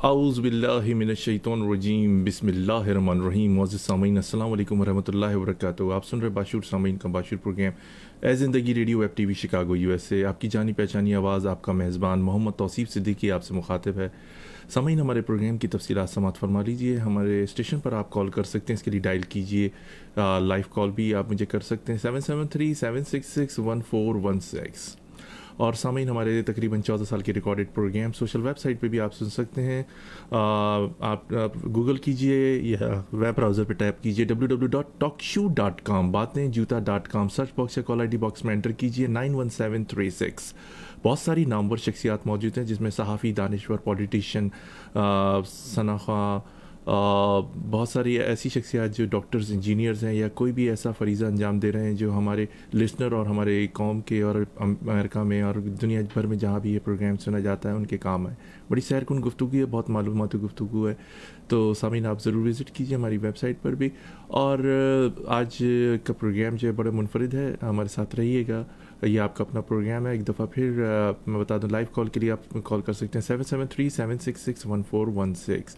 اعوذ باللہ من الشیطان الرجیم بسم اللہ الرحمن الرحیم. معزز سامعین السلام علیکم ورحمۃ اللہ وبرکاتہ. آپ سن رہے باشعور سامعین کا باشعور پروگرام اے زندگی radio web T V Chicago U S A. آپ کی جانی پہچانی آواز آپ کا میزبان محمد توصیف صدیقی آپ سے مخاطب ہے. سامعین ہمارے پروگرام کی تفصیلات سماعت فرما لیجیے. ہمارے اسٹیشن پر آپ کال کر سکتے ہیں, اس کے لیے ڈائل کیجیے. لائیو کال بھی آپ مجھے کر سکتے ہیں 773-766-1416. اور سامعین ہمارے تقریباً 14 سال کے recorded programme social website پہ بھی آپ سن سکتے ہیں. آپ گوگل کیجئے یا ویب براؤزر پہ ٹائپ کیجئے www.talkshoe.com, باتیں جوتا.com. سرچ باکس یا کال آئی ڈی باکس میں انٹر کیجئے 91736. بہت ساری نامور شخصیات موجود ہیں جس میں صحافی, دانشور, پولیٹیشین, ثنا خواں, بہت ساری ایسی شخصیات جو ڈاکٹرز, انجینئرز ہیں یا کوئی بھی ایسا فریضہ انجام دے رہے ہیں جو ہمارے لسنر اور ہمارے قوم کے اور امریکہ میں اور دنیا بھر میں جہاں بھی یہ پروگرام سنا جاتا ہے ان کے کام ہے. بڑی سیر کن گفتگو ہے, بہت معلوماتی گفتگو ہے. تو سامعین آپ ضرور وزٹ کیجیے ہماری ویب سائٹ پر بھی. اور آج کا پروگرام جو ہے بڑا منفرد ہے, ہمارے ساتھ رہیے گا. یہ آپ کا اپنا پروگرام ہے. ایک دفعہ پھر میں بتا دوں لائیو کال کے لیے آپ کال کر سکتے ہیں 773-766-1416.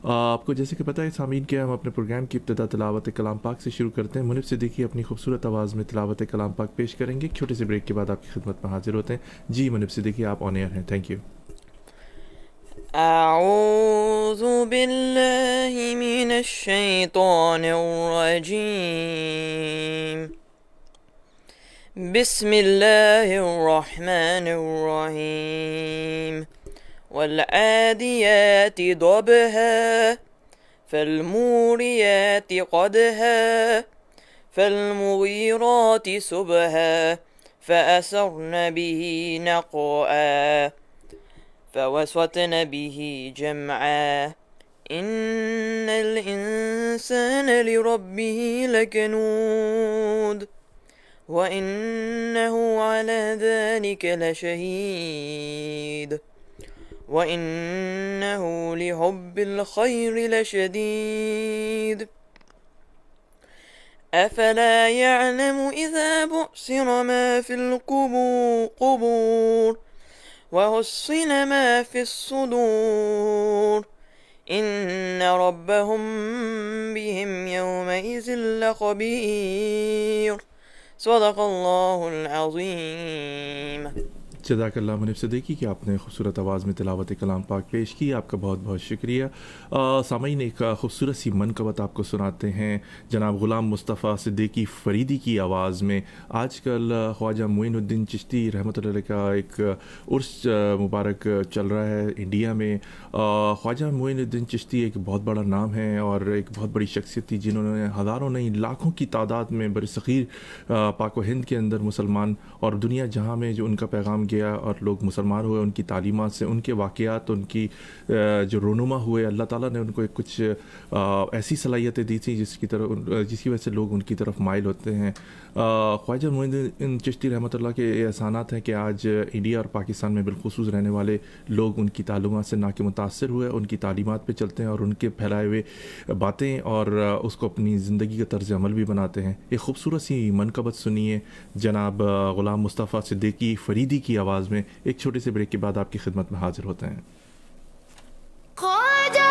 آپ کو جیسے کہ پتہ ہے سامعین کہ ہم اپنے پروگرام کی ابتدا تلاوت کلام پاک سے شروع کرتے ہیں. منیب صدیقی اپنی خوبصورت آواز میں تلاوت کلام پاک پیش کریں گے. چھوٹے سے بریک کے بعد آپ کی خدمت میں حاضر ہوتے ہیں. جی منیب صدیقی آپ آن ایئر ہیں. Thank you. اعوذ باللہ من الشیطان الرجیم. بسم اللہ الرحمن الرحیم. والعادیات ضبحا فالموریات قدحا فالمغیرات صبحا فأثرن به نقعا فوسطن به جمعا إن الإنسان لربه لكنود وإنه على ذلك لشهيد وَإِنَّهُ لِحُبِّ الْخَيْرِ لَشَدِيدٌ أَفَلَا يَعْلَمُ إِذَا بُعْثِرَ مَا فِي الْقُبُورِ وَحُصِّلَ مَا فِي الصُّدُورِ إِنَّ رَبَّهُمْ بِهِمْ يَوْمَئِذٍ لَخَبِيرٌ. صدق اللہ العظیم. جزاک اللہ منیب صدیقی کہ آپ نے خوبصورت آواز میں تلاوت کلام پاک پیش کی. آپ کا بہت بہت شکریہ. سامعین ایک خوبصورت سی منقبت آپ کو سناتے ہیں جناب غلام مصطفیٰ صدیقی فریدی کی آواز میں. آج کل خواجہ معین الدین چشتی رحمۃ اللہ علیہ کا ایک عرس مبارک چل رہا ہے انڈیا میں. خواجہ معین الدین چشتی ایک بہت بڑا نام ہے اور ایک بہت بڑی شخصیت تھی جنہوں نے ہزاروں نہیں لاکھوں کی تعداد میں برصغیر پاک و ہند کے اندر مسلمان اور دنیا جہاں میں جو ان کا پیغام گیا اور لوگ مسلمان ہوئے, ان کی تعلیمات سے, ان کے واقعات, ان کی جو رونما ہوئے, اللہ تعالیٰ نے ان کو کچھ ایسی صلاحیتیں دی تھیں جس کی وجہ سے لوگ ان کی طرف مائل ہوتے ہیں. خواجہ معین الدین چشتی رحمۃ اللہ کے احسانات ہیں کہ آج انڈیا اور پاکستان میں بالخصوص رہنے والے لوگ ان کی تعلیمات سے نہ کہ متاثر ہوئے, ان کی تعلیمات پہ چلتے ہیں اور ان کے پھیلائے ہوئے باتیں اور اس کو اپنی زندگی کا طرز عمل بھی بناتے ہیں. ایک خوبصورت سی منقبت سنیے جناب غلام مصطفیٰ صدیقی فریدی کی آواز میں. ایک چھوٹے سے بریک کے بعد آپ کی خدمت میں حاضر ہوتے ہیں. خواجہ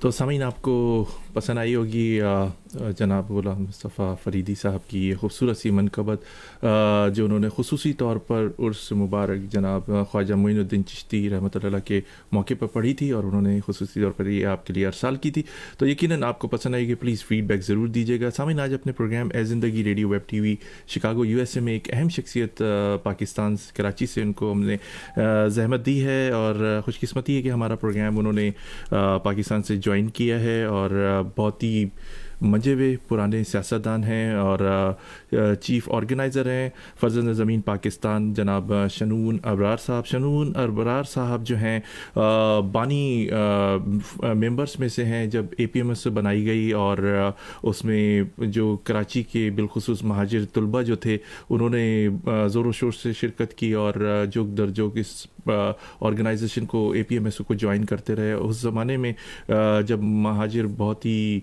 تو سامعین آپ کو پسند آئی ہوگی جناب غلام مصطفیٰ فریدی صاحب کی یہ خوبصورت سی منقبت جو انہوں نے خصوصی طور پر عرس مبارک جناب خواجہ معین الدین چشتی رحمۃ اللہ علیہ کے موقع پر پڑھی تھی، اور انہوں نے خصوصی طور پر یہ آپ کے لیے ارسال کی تھی. تو یقیناً آپ کو پسند آئے گی. پلیز فیڈ بیک ضرور دیجیے گا. سامعین آج اپنے پروگرام اے زندگی radio web T V Chicago USA میں ایک اہم شخصیت پاکستان کراچی سے ان کو ہم نے زحمت دی ہے، اور خوش قسمتی ہے کہ ہمارا پروگرام انہوں نے پاکستان سے جوائن کیا ہے، اور بہت ہی منجے ہوئے پرانے سیاستدان ہیں اور چیف آرگنائزر ہیں فرزند زمین پاکستان جناب شنون ابرار صاحب. شنون ابرار صاحب جو ہیں بانی ممبرس میں سے ہیں جب APMS بنائی گئی، اور اس میں جو کراچی کے بالخصوص مہاجر طلبہ جو تھے انہوں نے زور و شور سے شرکت کی، اور جوک در جوک اس آرگنائزیشن کو APMS کو جوائن کرتے رہے. اس زمانے میں جب مہاجر بہت ہی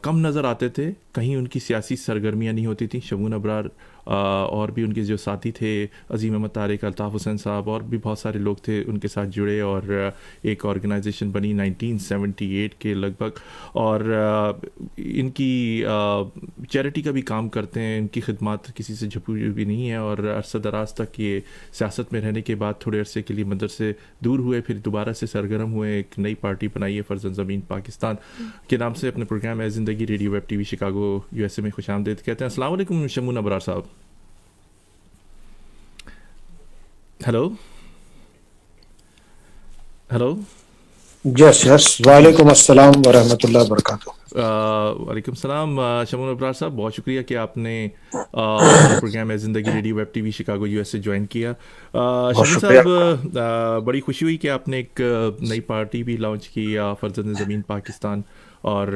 کم نظر آتے تھے، کہیں ان کی سیاسی سرگرمیاں نہیں ہوتی تھیں. شمون ابرار اور بھی ان کے جو ساتھی تھے عظیم احمد طارق، الطاف حسین صاحب، اور بھی بہت سارے لوگ تھے ان کے ساتھ جڑے، اور ایک آرگنائزیشن بنی 1978 کے لگ بھگ. اور ان کی چیریٹی کا بھی کام کرتے ہیں، ان کی خدمات کسی سے جھپی بھی نہیں ہے. اور عرصہ دراز تک یہ سیاست میں رہنے کے بعد تھوڑے عرصے کے لیے مدرسے سے دور ہوئے، پھر دوبارہ سے سرگرم ہوئے، ایک نئی پارٹی بنائی ہے فرزند زمین پاکستان کے نام سے. اپنے پروگرام اے زندگی radio web T V Chicago USA میں خوش آمدید کہتے ہیں. السلام علیکم شمون ابرار صاحب. Hello hello. یس وعلیکم السلام ورحمۃ اللہ وبرکاتہ. وعلیکم السلام شمون ابرار صاحب، بہت شکریہ کہ آپ نے پروگرام ہے زندگی radio web T V Chicago USA join کیا. شمون صاحب بڑی خوشی ہوئی کہ آپ نے ایک نئی پارٹی بھی لانچ کی فرزند زمین پاکستان، اور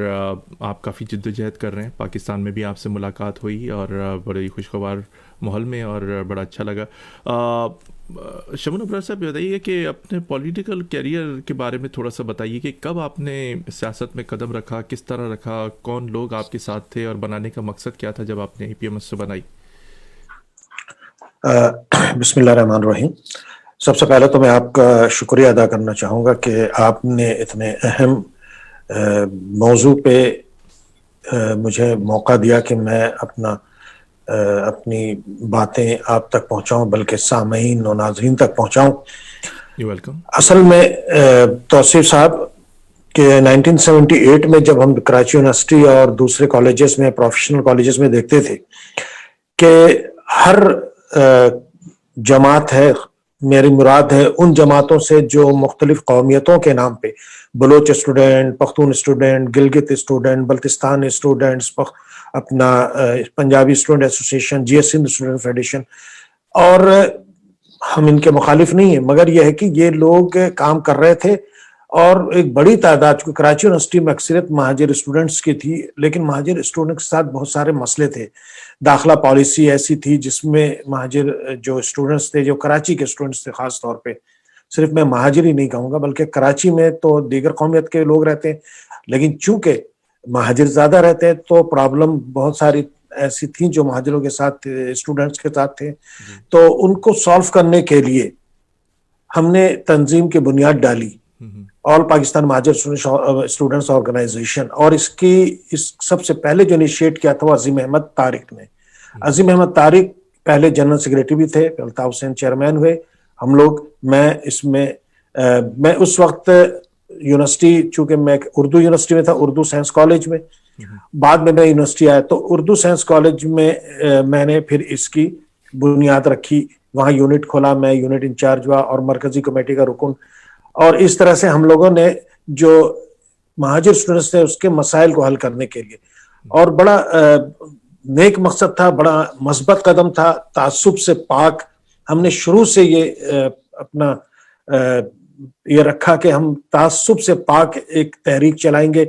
آپ کافی جد و جہد کر رہے ہیں. پاکستان میں بھی آپ سے ملاقات ہوئی اور بڑی خوشگوار ماحول میں، اور بڑا اچھا لگا. شمون ابرار صاحب بتائیے کہ اپنے پولیٹیکل کیریئر کے بارے میں تھوڑا سا بتائیے کہ کب آپ نے سیاست میں قدم رکھا، کس طرح رکھا، کون لوگ آپ کے ساتھ تھے، اور بنانے کا مقصد کیا تھا جب آپ نے APMS سے بنائی؟ بسم اللہ الرحمن الرحیم. سب سے پہلے تو میں آپ کا شکریہ ادا کرنا چاہوں گا کہ آپ نے اتنے اہم موضوع پہ مجھے موقع دیا کہ میں اپنی باتیں آپ تک پہنچاؤں، بلکہ سامعین و ناظرین تک پہنچاؤں. ویلکم. اصل میں توصیف صاحب کہ 1978 میں جب ہم کراچی یونیورسٹی اور دوسرے کالجز میں، پروفیشنل کالجز میں دیکھتے تھے کہ ہر جماعت ہے، میری مراد ہے ان جماعتوں سے جو مختلف قومیتوں کے نام پہ، Baloch student, Pakhtun student, Gilgit student, Baltistan students, اپنا پنجابی اسٹوڈنٹ ایسوسیشن، GS ہند اسٹوڈنٹ فیڈریشن، اور ہم ان کے مخالف نہیں ہیں، مگر یہ ہے کہ یہ لوگ کام کر رہے تھے. اور ایک بڑی تعداد، چونکہ کراچی یونیورسٹی میں اکثریت مہاجر اسٹوڈنٹس کی تھی، لیکن مہاجر اسٹوڈنٹ کے ساتھ بہت سارے مسئلے تھے. داخلہ پالیسی ایسی تھی جس میں مہاجر جو اسٹوڈنٹس تھے، جو کراچی کے اسٹوڈنٹس تھے خاص طور پہ، صرف میں مہاجر ہی نہیں کہوں گا بلکہ کراچی میں تو دیگر قومیت کے لوگ رہتے ہیں، لیکن چونکہ مہاجر زیادہ رہتے ہیں تو پرابلم بہت ساری ایسی تھیں جو مہاجروں کے ساتھ، اسٹوڈنٹس کے ساتھ تھے. تو ان کو سالو کرنے کے لیے ہم نے تنظیم کی بنیاد ڈالی، آل پاکستان مہاجر اسٹوڈنٹس آرگنائزیشن. اور اس سب سے پہلے جو انیشیٹ کیا تھا وہ عظیم احمد طارق نے. عظیم احمد طارق پہلے جنرل سیکریٹری بھی تھے، الطاف حسین چیئرمین ہوئے. ہم لوگ، میں اس وقت یونیورسٹی، چونکہ میں اردو یونیورسٹی میں تھا، اردو سائنس کالج میں، بعد میں یونیورسٹی آیا تو اردو سائنس کالج میں میں نے پھر اس کی بنیاد رکھی، وہاں یونٹ کھولا، میں یونٹ انچارج ہوا اور مرکزی کمیٹی کا رکن. اور اس طرح سے ہم لوگوں نے جو مہاجر اسٹوڈنٹس تھے اس کے مسائل کو حل کرنے کے لیے، اور بڑا نیک مقصد تھا، بڑا مثبت قدم تھا، تعصب سے پاک. ہم نے شروع سے یہ اپنا یہ رکھا کہ ہم تعصب سے پاک ایک تحریک چلائیں گے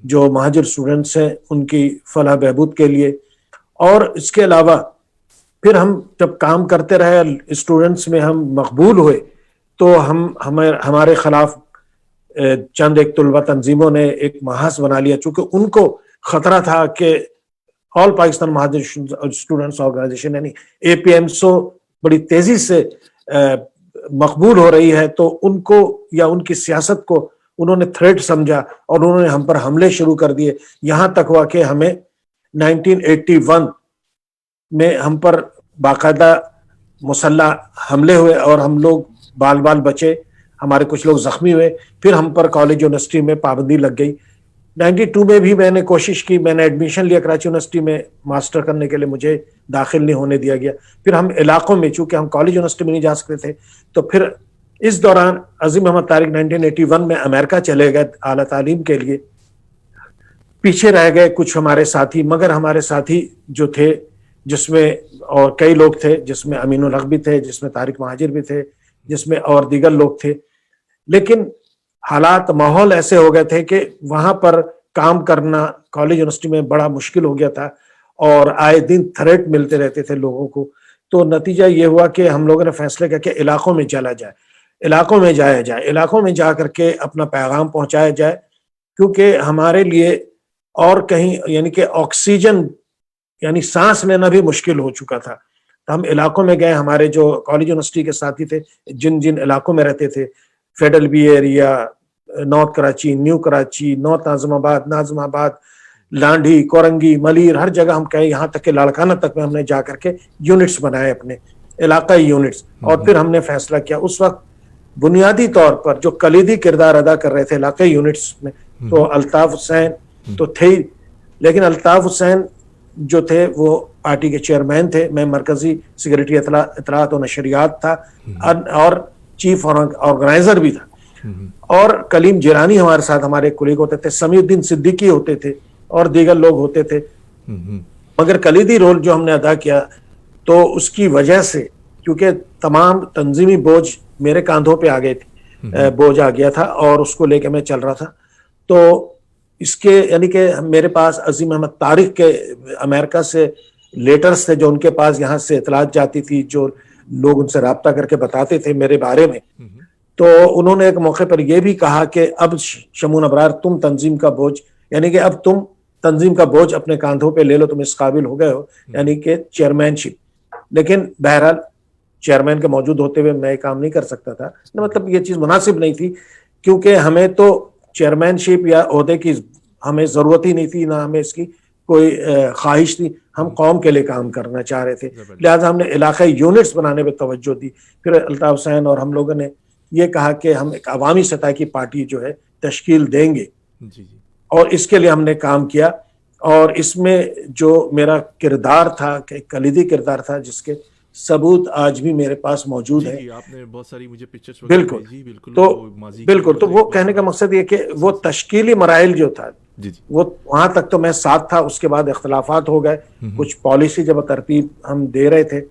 جو مہاجر اسٹوڈنٹس ہیں ان کی فلاح بہبود کے لیے. اور اس کے علاوہ پھر ہم جب کام کرتے رہے، اسٹوڈنٹس میں ہم مقبول ہوئے، تو ہمارے خلاف چند ایک طلبہ تنظیموں نے ایک محاذ بنا لیا، چونکہ ان کو خطرہ تھا کہ آل پاکستان مہاجر اسٹوڈنٹس آرگنائزیشن یعنی APMSO بڑی تیزی سے مقبول ہو رہی ہے، تو ان کو یا ان کی سیاست کو انہوں نے تھریٹ سمجھا اور انہوں نے ہم پر حملے شروع کر دیے. یہاں تک ہوا کہ ہمیں 1981 میں ہم پر باقاعدہ مسلح حملے ہوئے اور ہم لوگ بال بچے, ہمارے کچھ لوگ زخمی ہوئے. پھر ہم پر کالج یونیورسٹی میں پابندی لگ گئی. 92 میں بھی میں نے کوشش کی, میں نے ایڈمیشن لیا کراچی یونیورسٹی میں ماسٹر کرنے کے لیے, مجھے داخل نہیں ہونے دیا گیا. پھر ہم علاقوں میں, چونکہ ہم کالج یونیورسٹی میں نہیں جا سکتے تھے, تو پھر اس دوران عظیم محمد طارق 1981 میں امریکہ چلے گئے اعلیٰ تعلیم کے لیے. پیچھے رہ گئے کچھ ہمارے ساتھی, مگر ہمارے ساتھی جو تھے جس میں اور کئی لوگ تھے, جس میں امین الحق بھی تھے, جس میں طارق مہاجر بھی تھے, جس میں اور دیگر لوگ تھے, لیکن حالات ماحول ایسے ہو گئے تھے کہ وہاں پر کام کرنا کالج یونیورسٹی میں بڑا مشکل ہو گیا تھا اور آئے دن تھریٹ ملتے رہتے تھے لوگوں کو. تو نتیجہ یہ ہوا کہ ہم لوگوں نے فیصلہ کیا کہ علاقوں میں چلا جائے, علاقوں میں جایا جائے, علاقوں میں جا کر کے اپنا پیغام پہنچایا جائے, کیونکہ ہمارے لیے اور کہیں یعنی کہ آکسیجن یعنی سانس لینا بھی مشکل ہو چکا تھا. ہم علاقوں میں گئے, ہمارے جو کالج یونیورسٹی کے ساتھی تھے جن جن علاقوں میں رہتے تھے, federal B area, north Karachi, new Karachi, north Nazimabad, Landhi, Korangi, Malir, ہر جگہ ہم کہیں, یہاں تک کہ لاڑکانہ تک میں ہم نے جا کر کے یونٹس بنائے, اپنے علاقائی یونٹس. اور پھر ہم نے فیصلہ کیا, اس وقت بنیادی طور پر جو کلیدی کردار ادا کر رہے تھے علاقائی یونٹس میں, تو الطاف حسین تو تھے, لیکن الطاف حسین جو تھے وہ پارٹی کے چیئرمین تھے, میں مرکزی سیکریٹری اطلاعات و نشریات تھا اور چیف آرگنائزر بھی تھا. اور کلیم جیلانی ہمارے ساتھ ہمارے کولیگ ہوتے تھے, سمیع الدین صدیقی ہوتے تھے اور دیگر لوگ ہوتے تھے. مگر کلیدی رول جو ہم نے ادا کیا تو اس کی وجہ سے, کیونکہ تمام تنظیمی بوجھ میرے کاندھوں پہ آ گئے تھے, بوجھ آ گیا تھا اور اس کو لے کے میں چل رہا تھا. تو اس کے یعنی کہ میرے پاس عظیم محمد طارق کے امریکہ سے لیٹرز تھے جو ان کے پاس یہاں سے اطلاعات جاتی تھی, جو لوگ ان سے رابطہ کر کے بتاتے تھے میرے بارے میں. تو انہوں نے ایک موقع پر یہ بھی کہا کہ اب شمون ابرار تم تنظیم کا بوجھ یعنی کہ اب تم تنظیم کا بوجھ اپنے کاندھوں پہ لے لو, تم اس قابل ہو گئے ہو, یعنی کہ چیئرمین شپ. لیکن بہرحال چیئرمین کے موجود ہوتے ہوئے میں کام نہیں کر سکتا تھا, مطلب یہ چیز مناسب نہیں تھی, کیونکہ ہمیں تو چیئرمین شپ یا عہدے کی ہمیں ضرورت ہی نہیں تھی, نہ ہمیں اس کی کوئی خواہش تھی. ہم قوم کے لیے کام کرنا چاہ رہے تھے, لہٰذا ہم نے علاقائی یونٹس بنانے پہ توجہ دی. پھر الطاف حسین اور ہم لوگوں نے یہ کہا کہ ہم ایک عوامی سطح کی پارٹی جو ہے تشکیل دیں گے, اور اس کے لیے ہم نے کام کیا. اور اس میں جو میرا کردار تھا کہ کلیدی کردار تھا, جس کے ثبوت آج بھی میرے پاس موجود ہیں. آپ نے بہت ساری مجھے پکچرز بالکل تو وہ کہنے کا مقصد یہ کہ وہ تشکیلی مراحل جو تھا وہ وہاں تک تو میں ساتھ تھا, اس کے بعد اختلافات ہو گئے, کچھ پالیسی جب ترتیب ہم دے رہے تھے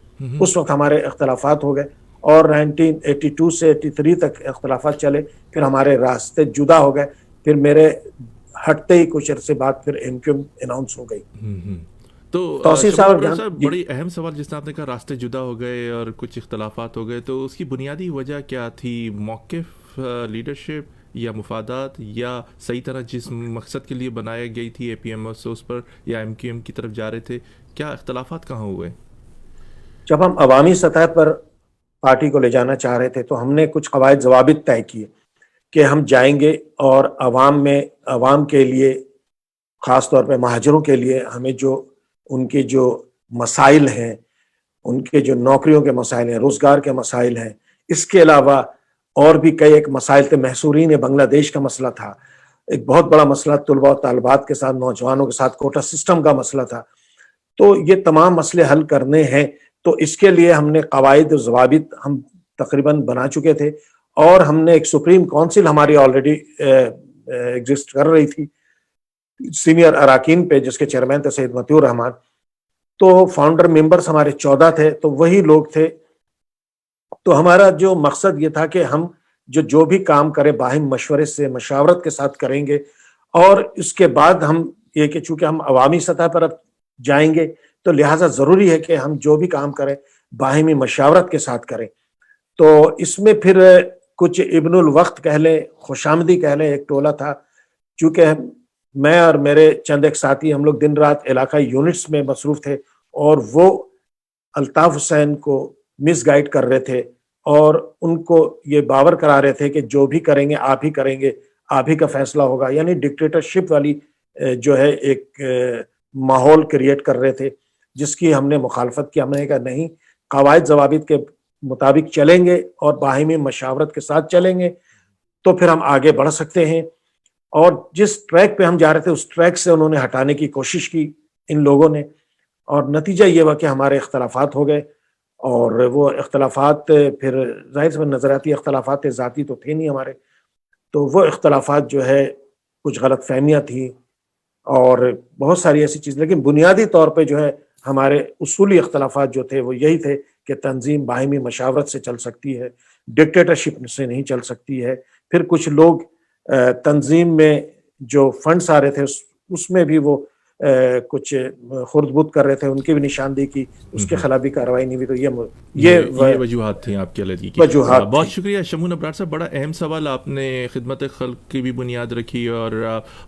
اس وقت ہمارے اختلافات ہو گئے, اور 1982 سے 83 تک اختلافات چلے. پھر ہمارے راستے جدا ہو گئے, پھر میرے ہٹتے ہی کچھ عرصے بعد پھر MQM اناؤنس ہو گئی. تو توصیف صاحب بڑی اہم سوال جس نے آپ نے کہا راستے جدا ہو گئے اور کچھ اختلافات ہو گئے, تو اس کی بنیادی وجہ کیا تھی؟ موقف, لیڈرشپ یا مفادات, یا صحیح طرح جس مقصد کے لیے بنایا گئی تھی APM اس پر یا MQM کی طرف جا رہے تھے, کیا اختلافات کہاں ہوئے؟ جب ہم عوامی سطح پر پارٹی کو لے جانا چاہ رہے تھے تو ہم نے کچھ قواعد ضوابط طے کیے کہ ہم جائیں گے اور عوام کے لیے, خاص طور پہ مہاجروں کے لیے, ہمیں جو ان کے جو مسائل ہیں, ان کے جو نوکریوں کے مسائل ہیں, روزگار کے مسائل ہیں, اس کے علاوہ اور بھی کئی ایک مسائل تھے. محصورین بنگلہ دیش کا مسئلہ تھا, ایک بہت بڑا مسئلہ طلباء و طالبات کے ساتھ, نوجوانوں کے ساتھ کوٹا سسٹم کا مسئلہ تھا. تو یہ تمام مسئلے حل کرنے ہیں, تو اس کے لیے ہم نے قواعد و ضوابط ہم تقریباً بنا چکے تھے, اور ہم نے ایک سپریم کونسل ہماری آلریڈی ایگزسٹ کر رہی تھی سینئر اراکین پہ, جس کے چیئرمین تھے سید مطیع الرحمان. تو فاؤنڈر ممبرز ہمارے 14 تھے, تو وہی لوگ تھے. تو ہمارا جو مقصد یہ تھا کہ ہم جو بھی کام کریں باہم مشورے سے, مشاورت کے ساتھ کریں گے, اور اس کے بعد ہم یہ کہ چونکہ ہم عوامی سطح پر اب جائیں گے تو لہٰذا ضروری ہے کہ ہم جو بھی کام کریں باہمی مشاورت کے ساتھ کریں. تو اس میں پھر کچھ ابن الوقت کہہ لیں, خوش آمدی کہہ لیں, ایک ٹولہ تھا. چونکہ میں اور میرے چند ایک ساتھی ہم لوگ دن رات علاقائی یونٹس میں مصروف تھے, اور وہ الطاف حسین کو مس گائیڈ کر رہے تھے, اور ان کو یہ باور کرا رہے تھے کہ جو بھی کریں گے آپ ہی کریں گے, آپ ہی کا فیصلہ ہوگا، یعنی ڈکٹیٹرشپ والی جو ہے ایک ماحول کریٹ کر رہے تھے، جس کی ہم نے مخالفت کی. ہم نے کہا نہیں، قواعد ضوابط کے مطابق چلیں گے اور باہمی مشاورت کے ساتھ چلیں گے تو پھر ہم آگے بڑھ سکتے ہیں. اور جس ٹریک پہ ہم جا رہے تھے اس ٹریک سے انہوں نے ہٹانے کی کوشش کی ان لوگوں نے، اور نتیجہ یہ ہوا کہ ہمارے اختلافات ہو گئے. اور وہ اختلافات پھر ظاہر سے نظر آتی اختلافات ذاتی تو تھے نہیں ہمارے، تو وہ اختلافات جو ہے کچھ غلط فہمیاں تھیں اور بہت ساری ایسی چیز، لیکن بنیادی طور پہ جو ہے ہمارے اصولی اختلافات جو تھے وہ یہی تھے کہ تنظیم باہمی مشاورت سے چل سکتی ہے، ڈکٹیٹرشپ سے نہیں چل سکتی ہے. پھر کچھ لوگ تنظیم میں جو فنڈس آ رہے تھے اس میں بھی وہ کچھ خرد بد کر رہے تھے، ان کی بھی نشاندہی کی، اس کے خلاف بھی کارروائی نہیں ہوئی. تو یہ وجوہات تھیں آپ کے علیحدگی کی. وجوہات. بہت شکریہ شمون ابرار صاحب. بڑا اہم سوال آپ نے خدمت خلق کی بھی بنیاد رکھی، اور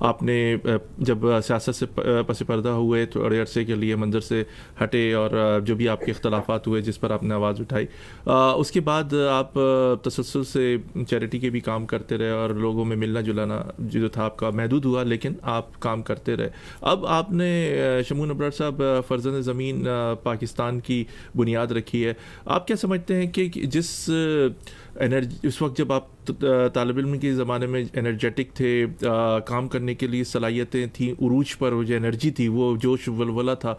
آپ نے جب سیاست سے پس پردہ ہوئے تھوڑے عرصے کے لیے منظر سے ہٹے اور جو بھی آپ کے اختلافات ہوئے جس پر آپ نے آواز اٹھائی، اس کے بعد آپ تسلسل سے چیریٹی کے بھی کام کرتے رہے اور لوگوں میں ملنا جلانا جو تھا آپ کا محدود ہوا، لیکن آپ کام کرتے رہے. اب آپ نے شمون ابرار صاحب فرزند زمین پاکستان کی بنیاد رکھی ہے. آپ کیا سمجھتے ہیں کہ جس انرجی اس وقت جب آپ طالب علم کے زمانے میں انرجیٹک تھے، کام کرنے کے لیے صلاحیتیں تھیں، عروج پر وہ جو انرجی تھی، وہ جوش ولولہ تھا،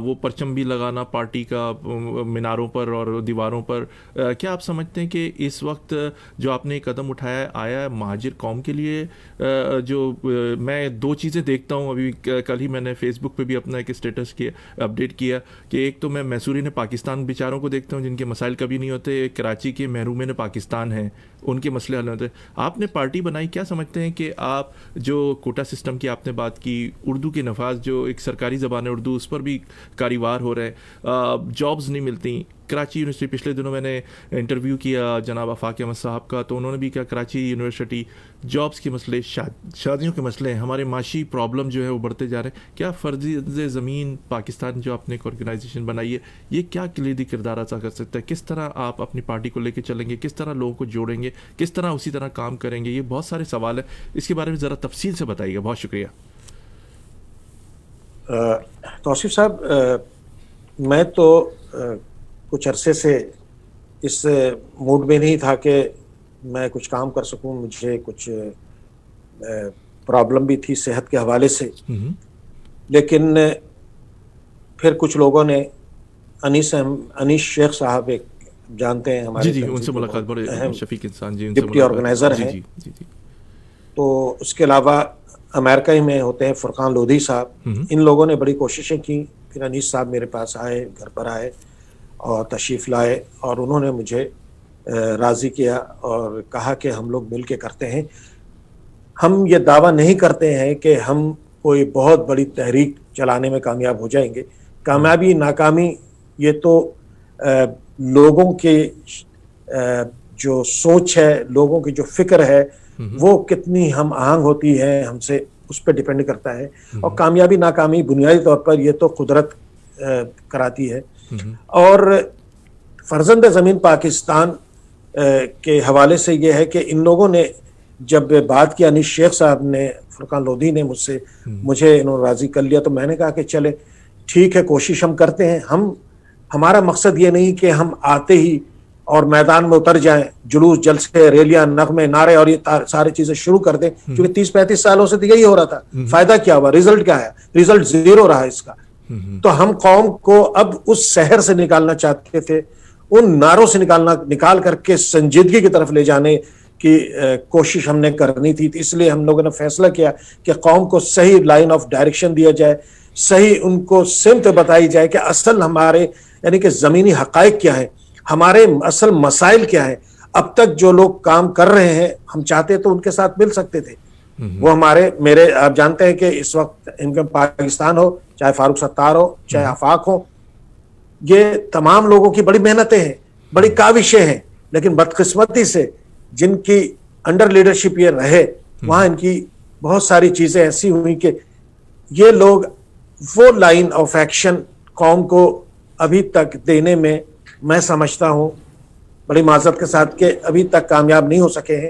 وہ پرچم بھی لگانا پارٹی کا میناروں پر اور دیواروں پر، کیا آپ سمجھتے ہیں کہ اس وقت جو آپ نے قدم اٹھایا آیا مہاجر قوم کے لیے؟ جو میں دو چیزیں دیکھتا ہوں، ابھی کل ہی میں نے فیس بک پہ بھی اپنا ایک اسٹیٹس کیا، اپڈیٹ کیا، کہ ایک تو میں میسورین پاکستان بیچاروں کو دیکھتا ہوں جن کے مسائل کبھی نہیں ہوتے، کراچی کے محرومین پاکستان ہیں ان کے مسئلے حل ہوتے. آپ نے پارٹی بنائی، کیا سمجھتے ہیں کہ آپ جو کوٹا سسٹم کی آپ نے بات کی، اردو کے نفاذ جو ایک سرکاری زبان ہے اردو، اس پر بھی کاروبار ہو رہے ہیں، جابز نہیں ملتی. کراچی یونیورسٹی پچھلے دنوں میں نے انٹرویو کیا جناب آفاق احمد صاحب کا، تو انہوں نے بھی کہا کراچی یونیورسٹی جابز کے مسئلے، شادیوں کے مسئلے، ہمارے معاشی پرابلم جو ہے وہ بڑھتے جا رہے ہیں. کیا فرزند زمین پاکستان جو آپ نے ایک آرگنائزیشن بنائی ہے، یہ کیا کلیدی کردار ادا کر سکتا ہے؟ کس طرح آپ اپنی پارٹی کو لے کے چلیں گے؟ کس طرح لوگوں کو جوڑیں گے؟ کس طرح اسی طرح کام کریں گے؟ یہ بہت سارے سوال ہیں، اس کے بارے میں ذرا تفصیل سے بتائیے گا. بہت شکریہ. توصیف صاحب، میں تو کچھ عرصے سے اس موڈ میں نہیں تھا کہ میں کچھ کام کر سکوں. مجھے کچھ پرابلم بھی تھی صحت کے حوالے سے، لیکن پھر کچھ لوگوں نے انیس شیخ صاحب، ایک جانتے ہیں ہمارے، جی ان سے ملاقات، بڑے شفیق انسان، جی ڈپٹی آرگنائزر ہیں. تو اس کے علاوہ امریکہ ہی میں ہوتے ہیں فرقان لودھی صاحب. ان لوگوں نے بڑی کوششیں کی. پھر انیس صاحب میرے پاس آئے، گھر پر آئے اور تشریف لائے، اور انہوں نے مجھے راضی کیا اور کہا کہ ہم لوگ مل کے کرتے ہیں. ہم یہ دعویٰ نہیں کرتے ہیں کہ ہم کوئی بہت بڑی تحریک چلانے میں کامیاب ہو جائیں گے. کامیابی ناکامی یہ تو لوگوں کے جو سوچ ہے، لوگوں کی جو فکر ہے، وہ کتنی ہم آہنگ ہوتی ہے ہم سے، اس پہ ڈیپینڈ کرتا ہے. اور کامیابی ناکامی بنیادی طور پر یہ تو قدرت کراتی ہے. اور فرزند زمین پاکستان کے حوالے سے یہ ہے کہ ان لوگوں نے جب بات کیا، انیس شیخ صاحب نے، فرقان لودھی نے مجھے انہوں نے راضی کر لیا، تو میں نے کہا کہ چلے ٹھیک ہے، کوشش ہم کرتے ہیں. ہمارا مقصد یہ نہیں کہ ہم آتے ہی اور میدان میں اتر جائیں، جلوس جلسے ریلیاں نغمے نعرے اور یہ ساری چیزیں شروع کر دیں، کیونکہ 30-35 سالوں سے تو یہی ہو رہا تھا. فائدہ کیا ہوا؟ رزلٹ کیا ہے؟ رزلٹ زیرو رہا اس کا. تو ہم قوم کو اب اس شہر سے نکالنا چاہتے تھے، ان نعروں سے نکال کر کے سنجیدگی کی طرف لے جانے کی کوشش ہم نے کرنی تھی. اس لیے ہم لوگوں نے فیصلہ کیا کہ قوم کو صحیح لائن آف ڈائریکشن دیا جائے، صحیح ان کو سمت بتائی جائے کہ اصل ہمارے یعنی کہ زمینی حقائق کیا ہیں، ہمارے اصل مسائل کیا ہیں. اب تک جو لوگ کام کر رہے ہیں، ہم چاہتے تو ان کے ساتھ مل سکتے تھے. وہ میرے آپ جانتے ہیں کہ اس وقت انکم پاکستان ہو، چاہے فاروق ستار ہو، چاہے آفاق ہو، یہ تمام لوگوں کی بڑی محنتیں ہیں، بڑی کاوشیں ہیں، لیکن بدقسمتی سے جن کی انڈر لیڈرشپ یہ رہے، وہاں ان کی بہت ساری چیزیں ایسی ہوئی کہ یہ لوگ وہ لائن آف ایکشن قوم کو ابھی تک دینے میں سمجھتا ہوں بڑی معذرت کے ساتھ کہ ابھی تک کامیاب نہیں ہو سکے ہیں.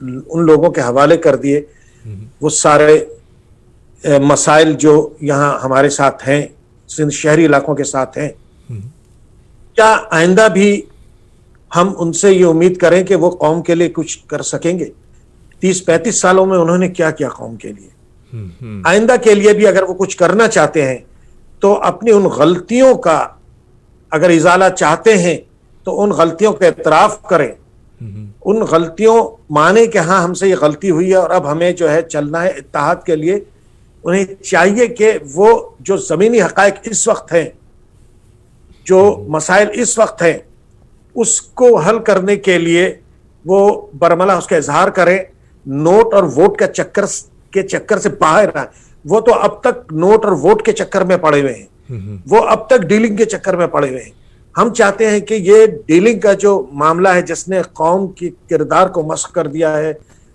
ان لوگوں کے حوالے کر دیے وہ سارے مسائل جو یہاں ہمارے ساتھ ہیں، سندھ شہری علاقوں کے ساتھ ہیں. کیا آئندہ بھی ہم ان سے یہ امید کریں کہ وہ قوم کے لیے کچھ کر سکیں گے؟ 30-35 سالوں میں انہوں نے کیا کیا قوم کے لیے؟ آئندہ کے لیے بھی اگر وہ کچھ کرنا چاہتے ہیں تو اپنی ان غلطیوں کا اگر ازالہ چاہتے ہیں تو ان غلطیوں کا اعتراف کریں، ان غلطیوں مانے کہ ہاں ہم سے یہ غلطی ہوئی ہے اور اب ہمیں جو ہے چلنا ہے اتحاد کے لیے. انہیں چاہیے کہ وہ جو زمینی حقائق اس وقت ہیں، جو مسائل اس وقت ہیں، اس کو حل کرنے کے لیے وہ برملا اس کا اظہار کریں. نوٹ اور ووٹ کا چکر سے باہر آئیں. وہ تو اب تک نوٹ اور ووٹ کے چکر میں پڑے ہوئے ہیں، وہ اب تک ڈیلنگ کے چکر میں پڑے ہوئے ہیں. ہم چاہتے ہیں کہ یہ ڈیلنگ کا جو معاملہ ہے جس نے قوم کی کردار کو مسخ کر دیا ہے،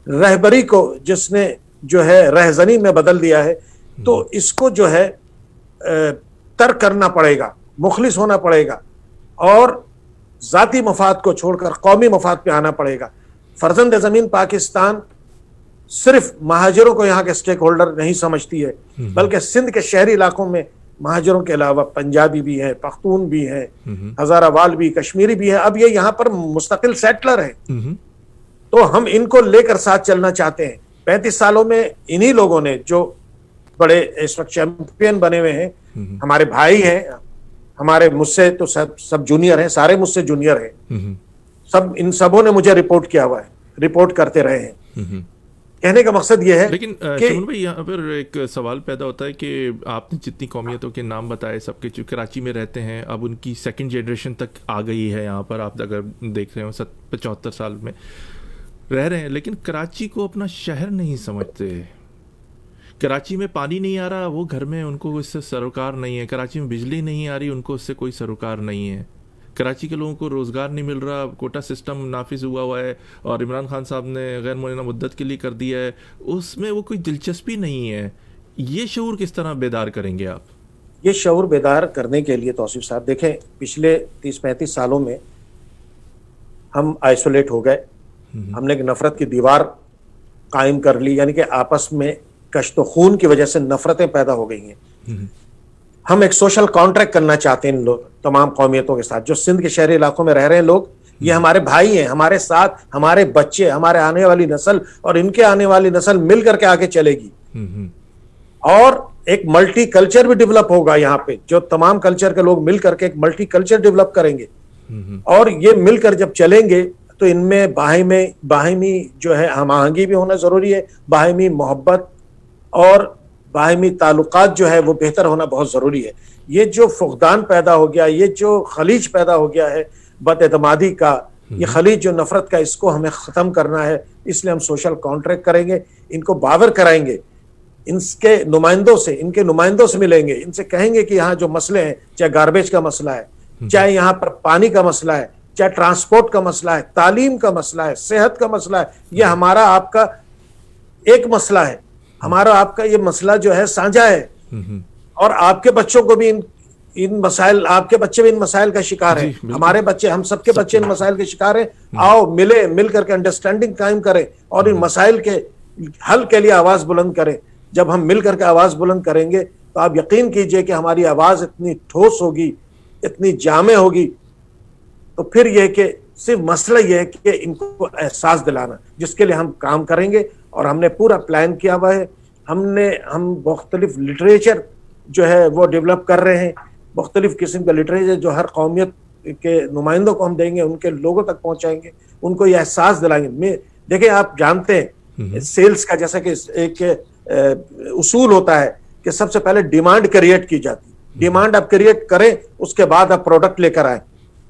رہبری کو جس نے جو ہے رہزنی میں بدل دیا ہے، تو اس کو جو ہے ترک کرنا پڑے گا، مخلص ہونا پڑے گا اور ذاتی مفاد کو چھوڑ کر قومی مفاد پہ آنا پڑے گا. فرزند زمین پاکستان صرف مہاجروں کو یہاں کے سٹیک ہولڈر نہیں سمجھتی ہے، بلکہ سندھ کے شہری علاقوں میں مہاجروں کے علاوہ پنجابی بھی ہیں، پختون بھی ہیں، ہزارہ وال بھی، کشمیری بھی ہیں. اب یہ یہاں پر مستقل سیٹلر ہیں، تو ہم ان کو لے کر ساتھ چلنا چاہتے ہیں. 35 سالوں میں انہی لوگوں نے جو بڑے اس وقت چیمپئن بنے ہوئے ہیں، ہمارے بھائی ہیں، ہمارے مجھ سے تو سب جونیئر ہیں، سارے مجھ سے جونیئر ہیں، ان سبوں نے مجھے رپورٹ کیا ہوا ہے، رپورٹ کرتے رہے ہیں. کہنے کا مقصد یہ ہے. لیکن شمول بھائی یہاں پر ایک سوال پیدا ہوتا ہے کہ آپ نے جتنی قومیتوں کے نام بتائے سب کے جو کراچی میں رہتے ہیں، اب ان کی سیکنڈ جنریشن تک آ گئی ہے یہاں پر، آپ اگر دیکھ رہے ہو 75 سال میں رہ رہے ہیں، لیکن کراچی کو اپنا شہر نہیں سمجھتے. کراچی میں پانی نہیں آ رہا، وہ گھر میں ان کو اس سے سروکار نہیں ہے. کراچی میں بجلی نہیں آ رہی، ان کو اس سے کوئی سروکار نہیں ہے. کراچی کے لوگوں کو روزگار نہیں مل رہا، کوٹا سسٹم نافذ ہوا ہے اور عمران خان صاحب نے غیر معینہ مدت کے لیے کر دیا ہے، اس میں وہ کوئی دلچسپی نہیں ہے. یہ شعور کس طرح بیدار کریں گے آپ؟ یہ شعور بیدار کرنے کے لیے توصیف صاحب دیکھیں، پچھلے 30-35 سالوں میں ہم آئسولیٹ ہو گئے. ہم نے ایک نفرت کی دیوار قائم کر لی، یعنی کہ آپس میں کشت و خون کی وجہ سے نفرتیں پیدا ہو گئی ہیں. ہم ایک سوشل کانٹریکٹ کرنا چاہتے ہیں ان لوگ تمام قومیتوں کے ساتھ جو سندھ کے شہری علاقوں میں رہ رہے ہیں لوگ. یہ ہمارے بھائی ہیں، ہمارے ساتھ ہمارے بچے، ہمارے آنے والی نسل اور ان کے آنے والی نسل مل کر کے آگے چلے گی. اور ایک ملٹی کلچر بھی ڈیولپ ہوگا یہاں پہ، جو تمام کلچر کے لوگ مل کر کے ایک ملٹی کلچر ڈیولپ کریں گے. اور یہ مل کر جب چلیں گے تو ان میں باہمی جو ہے ہم آہنگی بھی ہونا ضروری ہے، باہمی محبت اور باہمی تعلقات جو ہے وہ بہتر ہونا بہت ضروری ہے. یہ جو فقدان پیدا ہو گیا، یہ جو خلیج پیدا ہو گیا ہے بد اعتمادی کا، یہ خلیج جو نفرت کا، اس کو ہمیں ختم کرنا ہے. اس لیے ہم سوشل کانٹریکٹ کریں گے، ان کو باور کرائیں گے، ان کے نمائندوں سے ملیں گے، ان سے کہیں گے کہ یہاں جو مسئلے ہیں، چاہے گاربیج کا مسئلہ ہے، چاہے یہاں پر پانی کا مسئلہ ہے، چاہے ٹرانسپورٹ کا مسئلہ ہے، تعلیم کا مسئلہ ہے، صحت کا مسئلہ ہے، یہ ہمارا آپ کا ایک مسئلہ ہے. ہمارا آپ کا یہ مسئلہ جو ہے سانجھا ہے. اور آپ کے بچوں کو بھی ان مسائل، آپ کے بچے بھی ان مسائل کا شکار ہیں، ہمارے بچے، ہم سب کے بچے ان مسائل کے شکار ہیں. آؤ مل کر کے انڈرسٹینڈنگ قائم کریں اور ان مسائل کے حل کے لیے آواز بلند کریں. جب ہم مل کر کے آواز بلند کریں گے تو آپ یقین کیجئے کہ ہماری آواز اتنی ٹھوس ہوگی، اتنی جامع ہوگی. تو پھر یہ کہ صرف مسئلہ یہ ہے کہ ان کو احساس دلانا، جس کے لیے ہم کام کریں گے. اور ہم نے پورا پلان کیا ہوا ہے. ہم مختلف لٹریچر جو ہے وہ ڈیولپ کر رہے ہیں، مختلف قسم کا لٹریچر جو ہر قومیت کے نمائندوں کو ہم دیں گے، ان کے لوگوں تک پہنچائیں گے، ان کو یہ احساس دلائیں گے. دیکھیں آپ جانتے ہیں سیلز کا جیسا کہ ایک اصول ہوتا ہے کہ سب سے پہلے ڈیمانڈ کریٹ کی جاتی. ڈیمانڈ آپ کریٹ کریں، اس کے بعد آپ پروڈکٹ لے کر آئیں.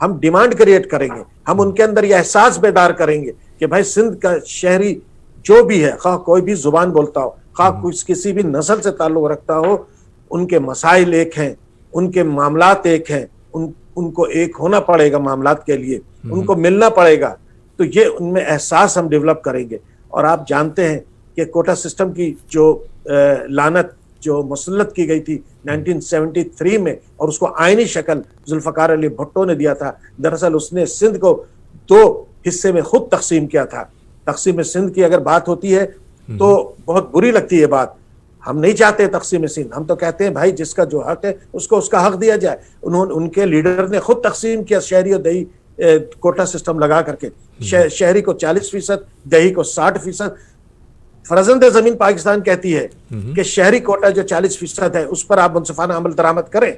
ہم ڈیمانڈ کریٹ کریں گے، ہم ان کے اندر یہ احساس بیدار کریں گے کہ بھائی سندھ کا شہری جو بھی ہے، خواہ کوئی بھی زبان بولتا ہو، خواہ کسی بھی نسل سے تعلق رکھتا ہو، ان کے مسائل ایک ہیں، ان کے معاملات ایک ہیں. ان کو ایک ہونا پڑے گا معاملات کے لیے، ان کو ملنا پڑے گا. تو یہ ان میں احساس ہم ڈیولپ کریں گے. اور آپ جانتے ہیں کہ کوٹا سسٹم کی جو لعنت جو مسلط کی گئی تھی 1973 میں، اور اس کو آئینی شکل ذوالفقار علی بھٹو نے دیا تھا. دراصل اس نے سندھ کو 2 حصے میں خود تقسیم کیا تھا. تقسیم سندھ کی اگر بات ہوتی ہے تو بہت بری لگتی ہے بات. ہم نہیں چاہتے تقسیم سندھ, ہم تو کہتے ہیں بھائی جس کا جو حق ہے اس کو اس کا حق دیا جائے. ان کے لیڈر نے خود تقسیم کیا شہری اور دیہی کوٹا سسٹم لگا کر کے, شہری کو 40%, دیہی کو 60%. فرزند زمین پاکستان کہتی ہے کہ شہری کوٹا جو 40% ہے اس پر آپ منصفانہ عمل درآمد کریں.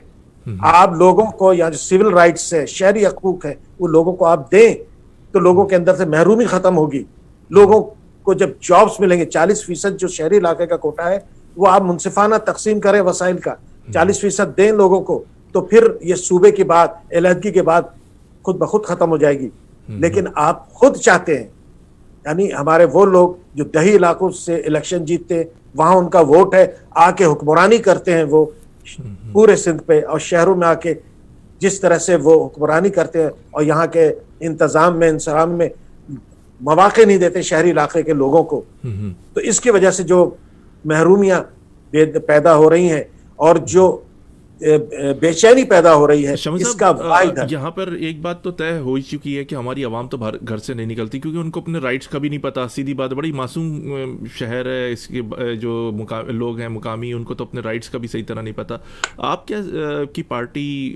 آپ لوگوں کو یا جو سول رائٹس ہے, شہری حقوق ہے, وہ لوگوں کو آپ دیں تو لوگوں کے اندر سے محرومی ختم ہوگی. لوگوں کو جب جابس ملیں گے, 40% جو شہری علاقے کا کوٹا ہے وہ آپ منصفانہ تقسیم کریں وسائل کا, 40% دیں لوگوں کو, تو پھر یہ صوبے کی بات, علیحدگی کے بعد خود بخود ختم ہو جائے گی. لیکن آپ خود چاہتے ہیں, یعنی ہمارے وہ لوگ جو دیہی علاقوں سے الیکشن جیتتے ہیں, وہاں ان کا ووٹ ہے, آ کے حکمرانی کرتے ہیں وہ پورے سندھ پہ, اور شہروں میں آ کے جس طرح سے وہ حکمرانی کرتے ہیں اور یہاں کے انتظام میں انسرام میں مواقع نہیں دیتے شہری علاقے کے لوگوں کو, تو اس کی وجہ سے جو محرومیاں پیدا ہو رہی ہیں اور جو بے چینی پیدا ہو رہی ہے, اس کا واحد ہے. یہاں پر ایک بات تو طے ہو ہی چکی ہے کہ ہماری عوام تو گھر سے نہیں نکلتی کیونکہ ان کو اپنے رائٹس کا بھی نہیں پتا. سیدھی بات, بڑی معصوم شہر ہے, اس کے جو لوگ ہیں مقامی, ان کو تو اپنے رائٹس کا بھی صحیح طرح نہیں پتا. آپ کیا کی پارٹی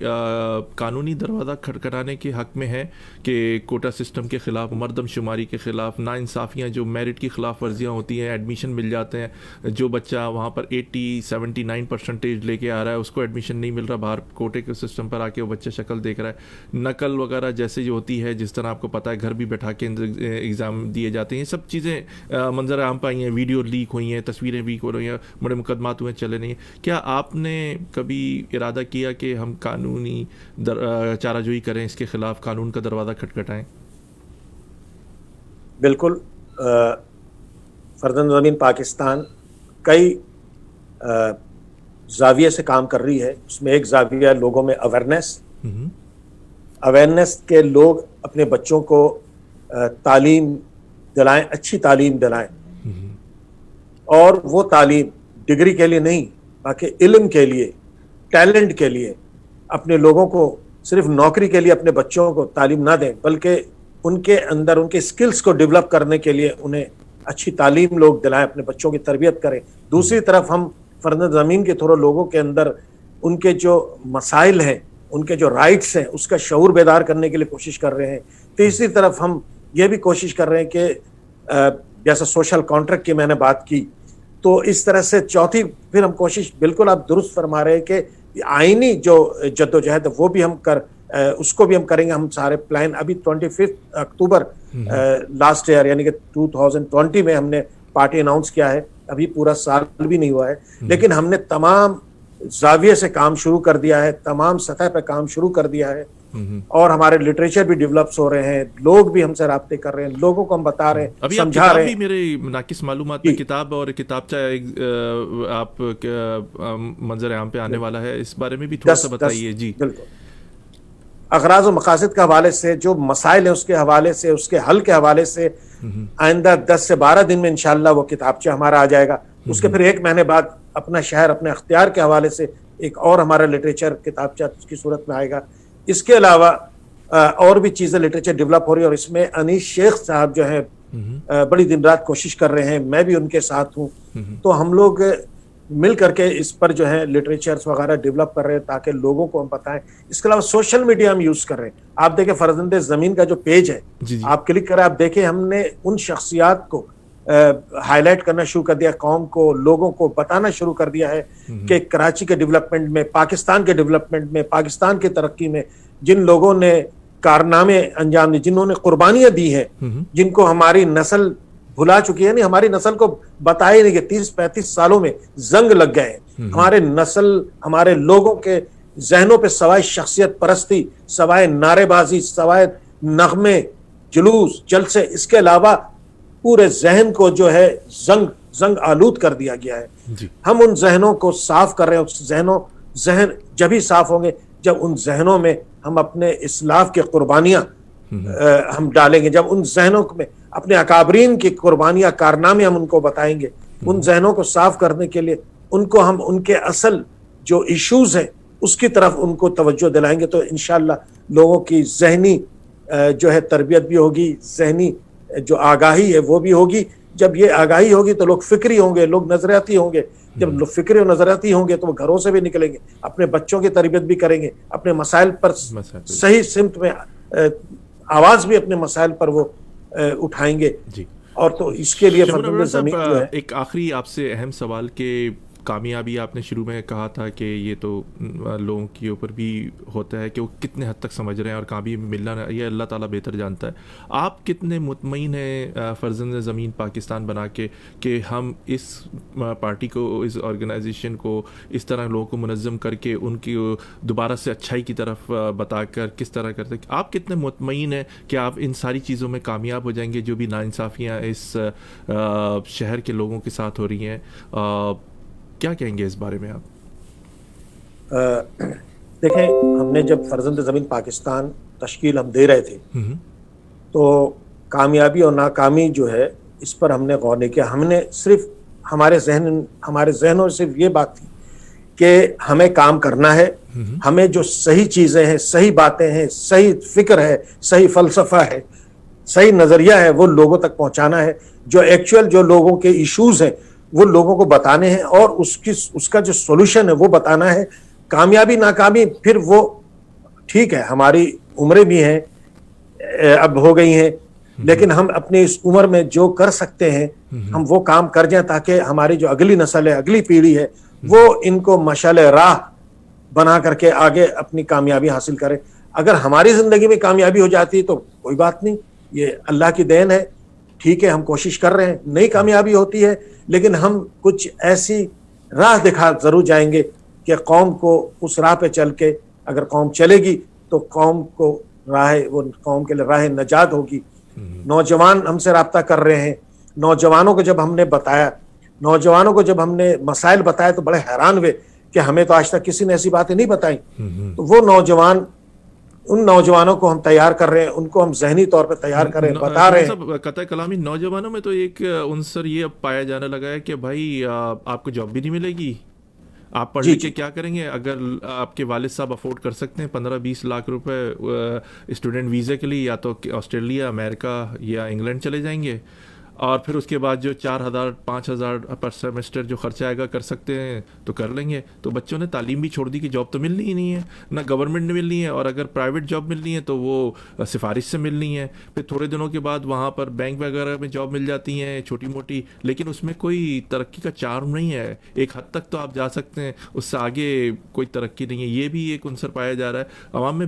قانونی دروازہ کھٹکھٹانے کے حق میں ہے کہ کوٹا سسٹم کے خلاف, مردم شماری کے خلاف, ناانصافیاں جو میرٹ کی خلاف ورزیاں ہوتی ہیں, ایڈمیشن مل جاتے ہیں, جو بچہ وہاں پر 79% لے کے آ رہا ہے اس کو ایڈمیشن نہیں مل رہا, باہر کوٹے کے سسٹم پر آ کے وہ بچہ شکل دیکھ رہا ہے, نقل وغیرہ جیسے جو ہوتی ہے, جس طرح آپ کو پتہ ہے گھر بھی بیٹھا کے ایگزام دیے جاتے ہیں, یہ سب چیزیں منظر عام پہ آئی ہیں, ویڈیو لیک ہوئی ہیں, تصویریں لیک ہو رہی ہیں, بڑے مقدمات ہوئے چلے نہیں ہیں. کیا آپ نے کبھی ارادہ کیا کہ ہم قانونی چارہ جوئی کریں, اس کے خلاف قانون کا دروازہ کھٹکھٹائیں؟ بالکل. فرزند زمین پاکستان کئی زاویے سے کام کر رہی ہے. اس میں ایک زاویہ لوگوں میں اویئرنیس کے لوگ اپنے بچوں کو تعلیم دلائیں, اچھی تعلیم دلائیں, اور وہ تعلیم ڈگری کے لیے نہیں بلکہ علم کے لیے, ٹیلنٹ کے لیے, اپنے لوگوں کو صرف نوکری کے لیے اپنے بچوں کو تعلیم نہ دیں, بلکہ ان کے اندر ان کے سکلز کو ڈیولپ کرنے کے لیے انہیں اچھی تعلیم لوگ دلائیں, اپنے بچوں کی تربیت کریں. دوسری طرف ہم فرزند زمین کے تھرو لوگوں کے اندر ان کے جو مسائل ہیں, ان کے جو رائٹس ہیں, اس کا شعور بیدار کرنے کے لیے کوشش کر رہے ہیں. تیسری طرف ہم یہ بھی کوشش کر رہے ہیں کہ جیسا سوشل کانٹریکٹ کی میں نے بات کی, تو اس طرح سے چوتھی پھر ہم کوشش, بالکل آپ درست فرما رہے ہیں کہ آئینی جو جدوجہد ہے وہ بھی ہم اس کو بھی ہم کریں گے. ہم سارے پلان ابھی 25 اکتوبر لاسٹ ایئر یعنی کہ 2020 میں ہم نے پارٹی اناؤنس کیا ہے, ابھی پورا سال بھی نہیں ہوا ہے, لیکن ہم نے تمام زاویے سے کام شروع کر دیا ہے, تمام سطح پہ کام شروع کر دیا ہے, اور ہمارے لٹریچر بھی ڈیولپس ہو رہے ہیں, لوگ بھی ہم سے رابطے کر رہے ہیں, لوگوں کو ہم بتا رہے ہیں, سمجھا رہے ہیں. میرے ناقص معلومات میں کتاب اور کتابچہ آپ منظر عام پہ آنے والا ہے, اس بارے میں بھی تھوڑا سا بتائیے. جی بالکل. اغراض و مقاصد کے حوالے سے جو مسائل ہیں اس کے حوالے سے, اس کے حل کے حوالے سے آئندہ 10 سے 12 دن میں انشاءاللہ وہ کتابچہ ہمارا آ جائے گا. اس کے پھر 1 مہینے بعد اپنا شہر اپنے اختیار کے حوالے سے ایک اور ہمارا لٹریچر کتابچہ اس کی صورت میں آئے گا. اس کے علاوہ اور بھی چیزیں لٹریچر ڈیولپ ہو رہی ہے, اور اس میں انیس شیخ صاحب جو ہیں بڑی دن رات کوشش کر رہے ہیں, میں بھی ان کے ساتھ ہوں, تو ہم لوگ مل کر کے اس پر جو ہے لٹریچرز وغیرہ ڈیولپ کر رہے ہیں تاکہ لوگوں کو ہم بتائیں. اس کے علاوہ سوشل میڈیا ہم یوز کر رہے ہیں. آپ دیکھیں فرزند زمین کا جو پیج ہے, آپ کلک کریں, آپ دیکھیں ہم نے ان شخصیات کو ہائی لائٹ کرنا شروع کر دیا, قوم کو, لوگوں کو بتانا شروع کر دیا ہے کہ کراچی کے ڈیولپمنٹ میں, پاکستان کے ڈیولپمنٹ میں, پاکستان کی ترقی میں جن لوگوں نے کارنامے انجام دیے, جنہوں نے قربانیاں دی ہیں, جن کو ہماری نسل بھلا چکی ہے, نہیں ہماری نسل کو بتایا نہیں کہ 30-35 سالوں میں زنگ لگ گئے ہیں. ہمارے نسل, ہمارے لوگوں کے ذہنوں پہ سوائے شخصیت پرستی, سوائے نعرے بازی, سوائے نغمے, جلوس, جلسے, اس کے علاوہ پورے ذہن کو جو ہے زنگ آلود کر دیا گیا ہے. ہم ان ذہنوں کو صاف کر رہے ہیں. ذہن جب ہی صاف ہوں گے جب ان ذہنوں میں ہم اپنے اسلاف کی قربانیاں ہم ڈالیں گے, جب ان ذہنوں میں اپنے اکابرین کی قربانیاں, کارنامے ہم ان کو بتائیں گے. ان ذہنوں کو صاف کرنے کے لیے ان کو ہم ان کے اصل جو ایشوز ہیں اس کی طرف ان کو توجہ دلائیں گے, تو انشاءاللہ لوگوں کی ذہنی جو ہے تربیت بھی ہوگی, ذہنی جو آگاہی ہے وہ بھی ہوگی. جب یہ آگاہی ہوگی تو لوگ فکری ہوں گے, لوگ نظریاتی ہوں گے. جب لوگ فکری اور نظریاتی ہوں گے تو وہ گھروں سے بھی نکلیں گے, اپنے بچوں کی تربیت بھی کریں گے, اپنے مسائل پر صحیح سمت میں آواز بھی اپنے مسائل پر وہ اٹھائیں گے. جی. اور تو اس کے لیے شمن فرزند ابرار زمین صاحب، جو ہے. ایک آخری آپ سے اہم سوال کہ کامیابی آپ نے شروع میں کہا تھا کہ یہ تو لوگوں کے اوپر بھی ہوتا ہے کہ وہ کتنے حد تک سمجھ رہے ہیں اور کامیابی ملنا یہ اللہ تعالیٰ بہتر جانتا ہے. آپ کتنے مطمئن ہیں فرزند زمین پاکستان بنا کے کہ ہم اس پارٹی کو، اس آرگنائزیشن کو اس طرح لوگوں کو منظم کر کے ان کی دوبارہ سے اچھائی کی طرف بتا کر کس طرح کرتے، آپ کتنے مطمئن ہیں کہ آپ ان ساری چیزوں میں کامیاب ہو جائیں گے جو بھی ناانصافیاں اس شہر کے لوگوں کے ساتھ ہو رہی ہیں؟ کیا کہیں گے اس بارے میں آپ؟ دیکھیں، ہم نے جب فرزند زمین پاکستان تشکیل ہم دے رہے تھے تو کامیابی اور ناکامی جو ہے اس پر ہم نے غور نہیں کیا. ہم نے صرف ہمارے ذہنوں میں صرف یہ بات تھی کہ ہمیں کام کرنا ہے، ہمیں جو صحیح چیزیں ہیں، صحیح باتیں ہیں، صحیح فکر ہے، صحیح فلسفہ ہے، صحیح نظریہ ہے، وہ لوگوں تک پہنچانا ہے. جو ایکچوئل جو لوگوں کے ایشوز ہیں وہ لوگوں کو بتانے ہیں اور اس کا جو سولوشن ہے وہ بتانا ہے. کامیابی ناکامی پھر وہ ٹھیک ہے، ہماری عمریں بھی ہیں اب ہو گئی ہیں، لیکن ہم اپنی اس عمر میں جو کر سکتے ہیں ہم وہ کام کر جائیں تاکہ ہماری جو اگلی نسل ہے، اگلی پیڑھی ہے، وہ ان کو مشعل راہ بنا کر کے آگے اپنی کامیابی حاصل کرے. اگر ہماری زندگی میں کامیابی ہو جاتی ہے تو کوئی بات نہیں، یہ اللہ کی دین ہے. ٹھیک ہے، ہم کوشش کر رہے ہیں، نئی کامیابی ہوتی ہے لیکن ہم کچھ ایسی راہ دکھا ضرور جائیں گے کہ قوم کو اس راہ پہ چل کے اگر قوم چلے گی تو قوم کو قوم کے لیے راہ نجات ہوگی. نوجوان ہم سے رابطہ کر رہے ہیں، نوجوانوں کو جب ہم نے مسائل بتایا تو بڑے حیران ہوئے کہ ہمیں تو آج تک کسی نے ایسی باتیں نہیں بتائیں. تو وہ ان نوجوانوں کو ہم تیار کر رہے ہیں، ان کو ہم ذہنی طور پہ تیار کر رہے ہیں، بتا رہے ہیں. قطع کلامی نوجوانوں میں تو ایک عنصر یہ پایا جانے لگا ہے کہ بھائی آپ کو جاب بھی نہیں ملے گی، آپ پڑھ لکھ کے کیا کریں گے؟ اگر آپ کے والد صاحب افورڈ کر سکتے ہیں 15-20 لاکھ روپے اسٹوڈنٹ ویزے کے لیے، یا تو آسٹریلیا، امریکہ یا انگلینڈ چلے جائیں گے، اور پھر اس کے بعد جو 4,000-5,000 پر سیمسٹر جو خرچہ آئے گا کر سکتے ہیں تو کر لیں گے. تو بچوں نے تعلیم بھی چھوڑ دی کہ جاب تو ملنی ہی نہیں ہے، نہ گورنمنٹ نے ملنی ہے، اور اگر پرائیویٹ جاب ملنی ہے تو وہ سفارش سے ملنی ہے. پھر تھوڑے دنوں کے بعد وہاں پر بینک وغیرہ میں جاب مل جاتی ہیں چھوٹی موٹی، لیکن اس میں کوئی ترقی کا چارم نہیں ہے. ایک حد تک تو آپ جا سکتے ہیں، اس سے آگے کوئی ترقی نہیں ہے. یہ بھی ایک عنصر پایا جا رہا ہے عوام میں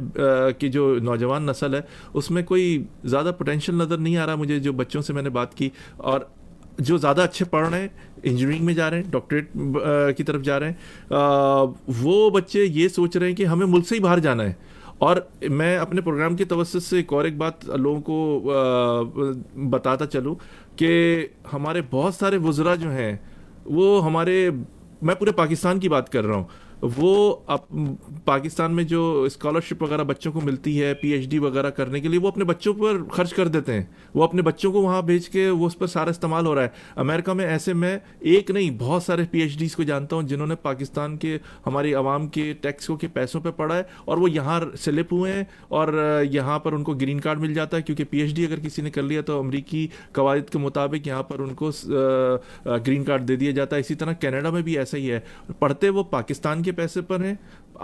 کہ جو نوجوان نسل ہے اس میں کوئی زیادہ پوٹینشیل نظر نہیں آ رہا مجھے. جو بچوں سے میں نے بات کی، اور جو زیادہ اچھے پڑھ رہے ہیں، انجینئرنگ میں جا رہے ہیں، ڈاکٹریٹ کی طرف جا رہے ہیں، وہ بچے یہ سوچ رہے ہیں کہ ہمیں ملک سے ہی باہر جانا ہے. اور میں اپنے پروگرام کی توسط سے ایک بات لوگوں کو بتاتا چلوں کہ ہمارے بہت سارے وزراء جو ہیں وہ میں پورے پاکستان کی بات کر رہا ہوں، وہ پاکستان میں جو اسکالرشپ وغیرہ بچوں کو ملتی ہے پی ایچ ڈی وغیرہ کرنے کے لیے، وہ اپنے بچوں پر خرچ کر دیتے ہیں. وہ اپنے بچوں کو وہاں بھیج کے وہ اس پر سارا استعمال ہو رہا ہے. امریکہ میں ایسے میں ایک نہیں بہت سارے پی ایچ ڈیز کو جانتا ہوں جنہوں نے پاکستان کے ہماری عوام کے ٹیکسوں کے پیسوں پہ پڑھا ہے، اور وہ یہاں سلپ ہوئے ہیں اور یہاں پر ان کو گرین کارڈ مل جاتا ہے، کیونکہ پی ایچ ڈی اگر کسی نے کر لیا تو امریکی قواعد کے مطابق یہاں پر ان کو گرین کارڈ دے دیا جاتا ہے. اسی طرح کینیڈا میں بھی ایسا ہی ہے. پڑھتے وہ پاکستان کے پیسے پر ہیں،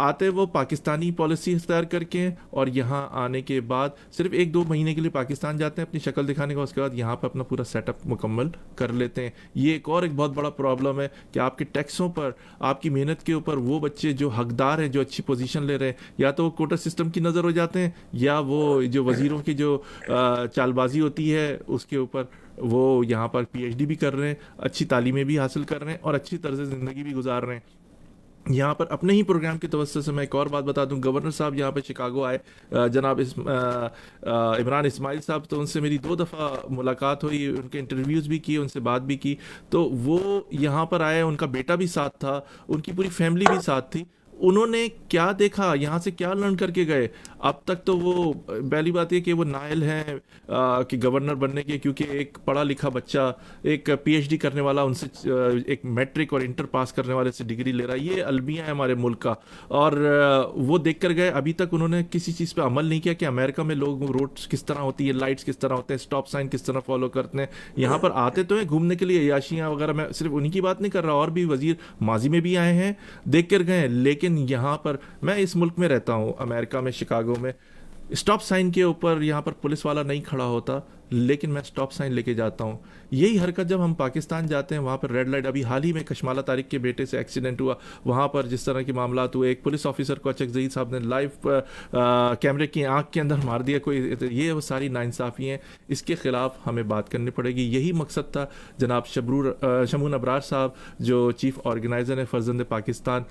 آتے وہ پاکستانی پالیسی اختیار کر کے، اور یہاں آنے کے بعد صرف 1-2 مہینے کے لیے پاکستان جاتے ہیں اپنی شکل دکھانے کا، اس کے بعد یہاں پہ اپنا پورا سیٹ اپ مکمل کر لیتے ہیں. یہ ایک بہت بڑا پرابلم ہے کہ آپ کے ٹیکسوں پر، آپ کی محنت کے اوپر وہ بچے جو حقدار ہیں، جو اچھی پوزیشن لے رہے ہیں، یا تو وہ کوٹا سسٹم کی نظر ہو جاتے ہیں، یا وہ جو وزیروں کی جو چال بازی ہوتی ہے اس کے اوپر وہ یہاں پر پی ایچ ڈی بھی کر رہے ہیں، اچھی تعلیمیں بھی حاصل کر رہے ہیں اور اچھی طرز زندگی بھی گزار رہے ہیں. یہاں پر اپنے ہی پروگرام کی توسط سے میں ایک اور بات بتا دوں. گورنر صاحب یہاں پہ شکاگو آئے، جناب عمران اسماعیل صاحب، تو ان سے میری 2 دفعہ ملاقات ہوئی، ان کے انٹرویوز بھی کیے، ان سے بات بھی کی. تو وہ یہاں پر آئے، ان کا بیٹا بھی ساتھ تھا، ان کی پوری فیملی بھی ساتھ تھی. انہوں نے کیا دیکھا, یہاں سے کیا لرن کر کے گئے. اب تک تو وہ پہلی بات یہ کہ وہ نائل ہیں کہ گورنر بننے کے, کیونکہ ایک پڑھا لکھا بچہ ایک پی ایچ ڈی کرنے والا ان سے ایک میٹرک اور انٹر پاس کرنے والے سے ڈگری لے رہا ہے. یہ المیہ ہے ہمارے ملک کا, اور وہ دیکھ کر گئے. ابھی تک انہوں نے کسی چیز پہ عمل نہیں کیا کہ امریکہ میں لوگ روڈس کس طرح ہوتی ہے, لائٹس کس طرح ہوتے ہیں, اسٹاپ سائن کس طرح فالو کرتے ہیں. یہاں پر آتے تو ہیں گھومنے کے لیے, عیاشیاں وغیرہ, میں صرف انہی کی بات نہیں کر رہا, اور بھی وزیر ماضی میں بھی آئے ہیں, دیکھ کر گئے. لیکن یہاں پر میں اس ملک میں رہتا ہوں, امریکہ میں, شکاگو میں, اسٹاپ سائن کے اوپر یہاں پر پولیس والا نہیں کھڑا ہوتا, لیکن میں اسٹاپ سائن لے کے جاتا ہوں. یہی حرکت جب ہم پاکستان جاتے ہیں, وہاں پر ریڈ لائٹ, ابھی حال ہی میں کشمالہ طارق کے بیٹے سے ایکسیڈنٹ ہوا, وہاں پر جس طرح کے معاملات ہوئے, ایک پولیس آفیسر کو اچک زئی صاحب نے لائیو کیمرے کی آنکھ کے اندر مار دیا کوئی. یہ وہ ساری ناانصافی ہیں, اس کے خلاف ہمیں بات کرنی پڑے گی. یہی مقصد تھا جناب شمون ابرار صاحب جو چیف آرگنائزر ہیں فرزند پاکستان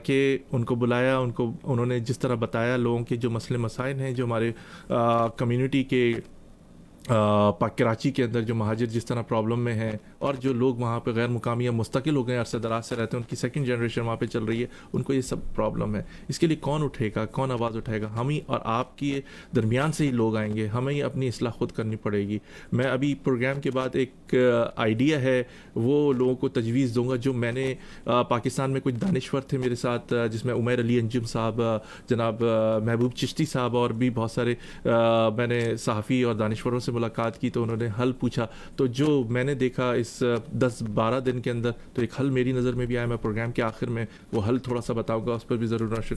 کے, ان کو بلایا, انہوں نے جس طرح بتایا لوگوں کے جو مسئلے مسائل ہیں, جو ہمارے کمیونٹی کے کراچی کے اندر جو مہاجر جس طرح پرابلم میں ہیں, اور جو لوگ وہاں پہ غیر مقامی یا مستقل ہو گئے عرصہ دراز سے رہتے ہیں, ان کی سیکنڈ جنریشن وہاں پہ چل رہی ہے, ان کو یہ سب پرابلم ہے. اس کے لیے کون اٹھے گا, کون آواز اٹھائے گا؟ ہم ہی اور آپ کے درمیان سے ہی لوگ آئیں گے, ہمیں ہی اپنی اصلاح خود کرنی پڑے گی. میں ابھی پروگرام کے بعد ایک آئیڈیا ہے وہ لوگوں کو تجویز دوں گا, جو میں نے پاکستان میں کچھ دانشور تھے میرے ساتھ, جس میں عمیر علی انجم صاحب, جناب محبوب چشتی صاحب, اور بھی بہت سارے میں نے صحافی اور دانشوروں سے ملاقات کی, تو انہوں نے حل پوچھا. تو جو میں نے دیکھا اس 10-12 دن کے اندر, تو ایک حل میری نظر میں بھی آیا. میں پروگرام کے آخر میں وہ حل تھوڑا سا بتاؤں گا, اس پر بھی ضرور نشر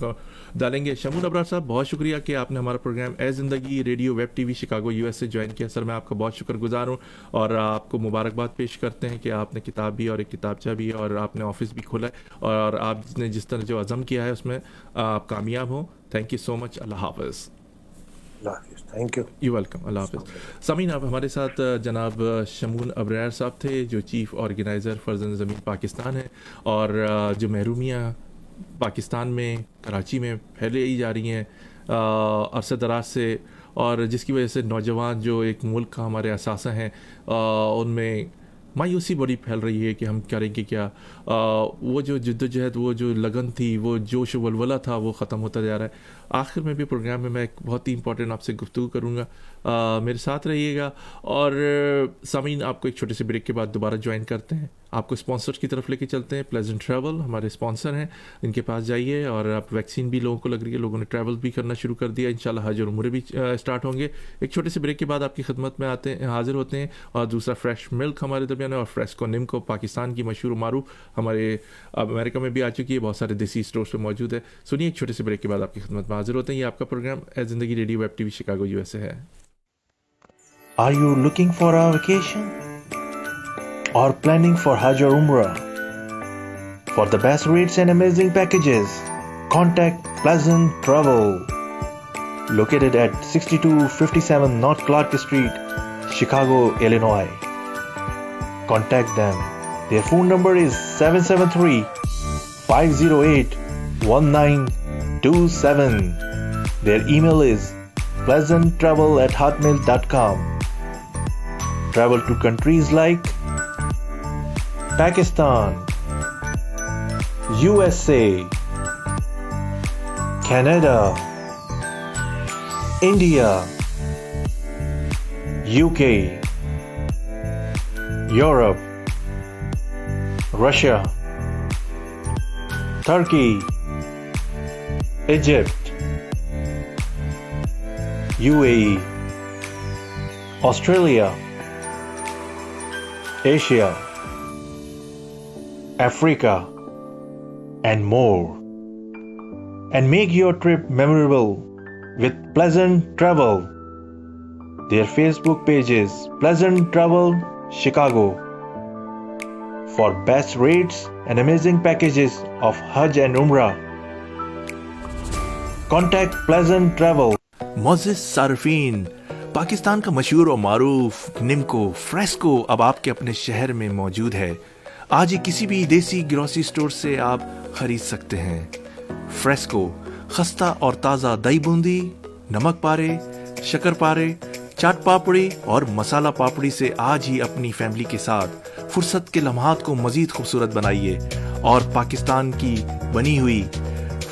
ڈالیں گے. شمون ابرار صاحب, بہت شکریہ کہ آپ نے ہمارا پروگرام اے زندگی radio web T V Chicago U S سے جوائن کیا. سر میں آپ کا بہت شکر گزار ہوں, اور آپ کو مبارکباد پیش کرتے ہیں کہ آپ نے کتاب بھی اور ایک کتابچہ بھی, اور آپ نے آفس بھی کھولا ہے, اور آپ نے جس طرح جو عزم کیا ہے اس میں آپ کامیاب ہوں. Thank you so much. اللہ حافظ. Thank you. You welcome. اللہ حافظ. سامعین, آپ ہمارے ساتھ جناب شمون ابرار صاحب تھے جو چیف آرگنائزر فرزند زمین پاکستان ہے, اور جو محرومیاں پاکستان میں کراچی میں پھیلے ہی جا رہی ہیں عرصہ دراز سے, اور جس کی وجہ سے نوجوان جو ایک ملک کا ہمارے اثاثہ ہیں ان میں مایوسی بڑی پھیل رہی ہے کہ ہم کریں گے کیا. وہ جو جد و جہد, وہ جو لگن تھی, وہ جوش و ولولہ تھا, وہ ختم ہوتا جا رہا ہے. آخر میں بھی پروگرام میں ایک بہت ہی امپورٹنٹ آپ سے گفتگو کروں گا, میرے ساتھ رہیے گا. اور سامعین, آپ کو ایک چھوٹے سے بریک کے بعد دوبارہ جوائن کرتے ہیں, آپ کو اسپانسر کی طرف لے کے چلتے ہیں. پلیزنٹ ٹریول ہمارے اسپانسر ہیں, ان کے پاس جائیے. اور آپ ویکسین بھی لوگوں کو لگ رہی ہے, لوگوں نے ٹریول بھی کرنا شروع کر دیا, انشاءاللہ حج اور عمرے بھی اسٹارٹ ہوں گے. ایک چھوٹے سے بریک کے بعد آپ کی خدمت میں حاضر ہوتے ہیں. اور دوسرا فریش ملک ہمارے درمیان ہے, اور فریسکو نمکو پاکستان کی مشہور و معروف ہمارے امریکہ میں بھی آ چکی ہے, بہت سارے دیسی اسٹورز پہ موجود ہے. سنیے, ایک چھوٹے سے بریک کے بعد آپ کی خدمت میں حاضر ہوتے ہیں. یہ آپ کا پروگرام اے زندگی radio web T V Chicago U S A ہے. Are you looking for a vacation or planning for Hajj or Umrah? For the best rates and amazing packages, contact Pleasant Travel. Located at 6257 North Clark Street, Chicago, Illinois. Contact them. Their phone number is 773-508-1927. Their email is pleasanttravel@hotmail.com. Travel to countries like Pakistan, USA, Canada, India, UK, Europe, Russia, Turkey, Egypt, UAE, Australia, Asia, Africa, and more. And make your trip memorable with Pleasant Travel. Their Facebook page is Pleasant Travel Chicago. For best rates and amazing packages of Hajj and Umrah, contact Pleasant Travel. معزز صارفین, پاکستان کا مشہور و معروف نمکو فریسکو اب آپ کے اپنے شہر میں موجود ہے. آج ہی کسی بھی دیسی گروسری سٹور سے آپ خرید سکتے ہیں. فریسکو خستہ اور تازہ دہی بوندی, نمک پارے, شکر پارے, چاٹ پاپڑی اور مسالہ پاپڑی سے آج ہی اپنی فیملی کے ساتھ فرصت کے لمحات کو مزید خوبصورت بنائیے, اور پاکستان کی بنی ہوئی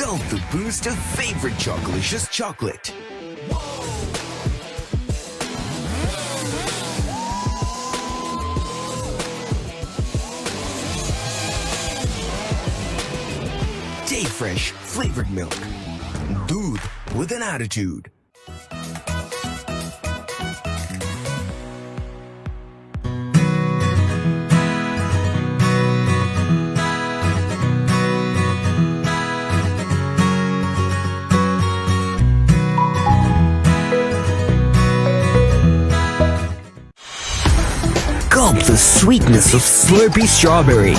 Gulp the boost of favorite Chocolicious chocolate. Day Fresh flavored milk. Doodh with an attitude. Gulp the sweetness of Slurpee strawberry.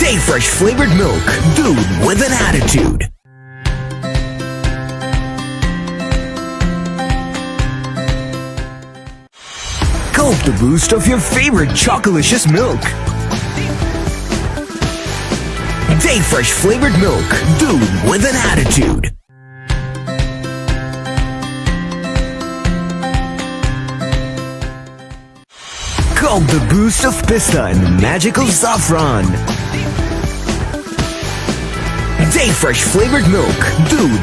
Day Fresh flavored milk. Dude with an attitude. Gulp the boost of your favorite Chocolicious milk. Day Fresh flavored milk. Dude with an attitude. Gulp the boost of pista and the magical saffron. Day Fresh flavored milk. Dude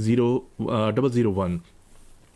001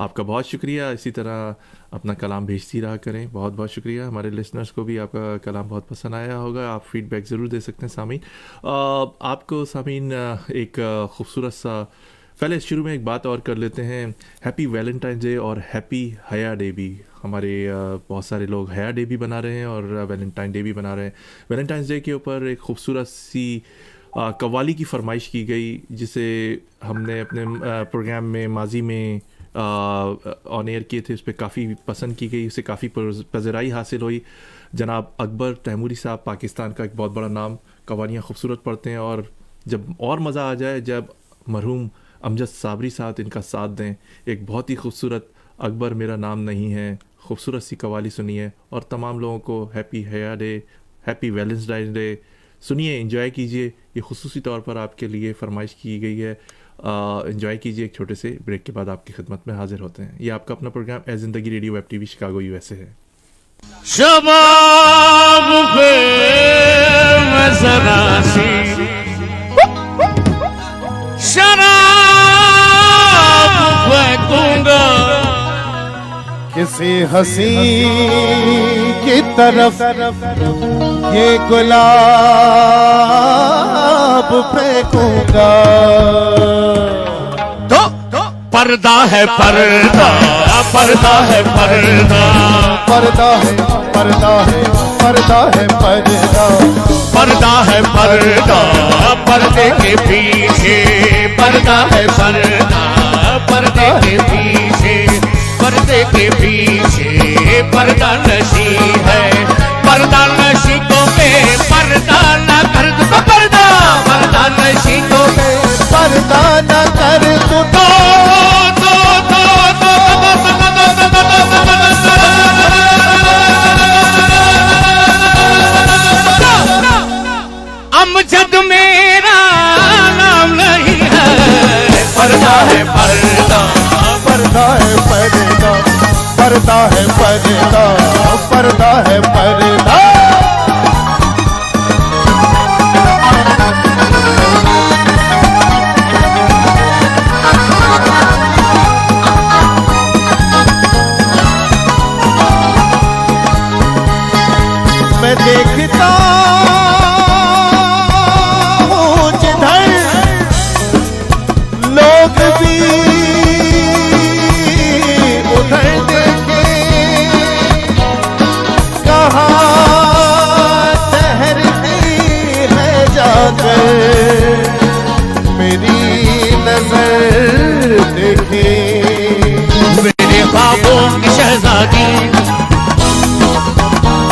آپ کا بہت شکریہ. اسی طرح اپنا کلام بھیجتی رہا کریں. بہت بہت شکریہ. ہمارے لسنرز کو بھی آپ کا کلام بہت پسند آیا ہوگا. آپ فیڈ بیک ضرور دے سکتے ہیں سامعین. آپ کو سامعین ایک خوبصورت سا پہلے شروع میں ایک بات اور کر لیتے ہیں. ہیپی ویلنٹائنس ڈے اور ہیپی حیا ڈے بھی. ہمارے بہت سارے لوگ حیا ڈے بھی بنا رہے ہیں اور ویلنٹائن ڈے بھی بنا رہے ہیں. ویلنٹائنس ڈے کے اوپر ایک خوبصورت سی قوالی کی فرمائش کی گئی جسے ہم نے اپنے پروگرام میں ماضی میں آن ایئر کیے تھے. اس پہ کافی پسند کی گئی, اسے کافی پذیرائی حاصل ہوئی. جناب اکبر تیموری صاحب پاکستان کا ایک بہت بڑا نام, قوالیاں خوبصورت پڑھتے ہیں. اور جب اور مزہ آ جائے جب مرحوم امجد صابری صاحب ان کا ساتھ دیں. ایک بہت ہی خوبصورت اکبر میرا نام نہیں ہے خوبصورت سی قوالی سنیے. اور تمام لوگوں کو ہیپی حیا ڈے, ہیپی ویلنٹائنس ڈے سنیے, انجوائے کیجیے. یہ خصوصی طور پر آپ کے لیے فرمائش کی گئی ہے. انجوائے کیجیے. ایک چھوٹے سے بریک کے بعد آپ کی خدمت میں حاضر ہوتے ہیں. یہ آپ کا اپنا پروگرام اے زندگی radio web T V Chicago U S A ہے. شباب پہ میں ذرا سی شراب پھینکوں گا, کسی ہنسی کی طرف یہ گلاب پھینکوں گا. تو پردہ ہے پردہ, پردہ ہے پردہ, پردہ ہے پردہ ہے پردہ ہے پردہ, پردہ ہے پردہ, پردے کے پیچھے پردہ ہے پردہ, پردے کے پیچھے پردے کے پیچھے پردہ نشی ہے. پردہ نشی کو بے پردہ نہ کر دو, پردہ پردہ نشی کو بے پردہ نہ کر تو امجد میرا نام نہیں ہے. پردہ ہے پردہ, پردہ ہے پردہ, پردہ ہے پردہ, پردہ ہے پردہ. میں دیکھتا ہوں جدھر لوگ بھی ادھر دیکھیں, کہاں ٹہرتی ہے جا کر میری نظر دیکھیں. میرے خوابوں کی شہزادی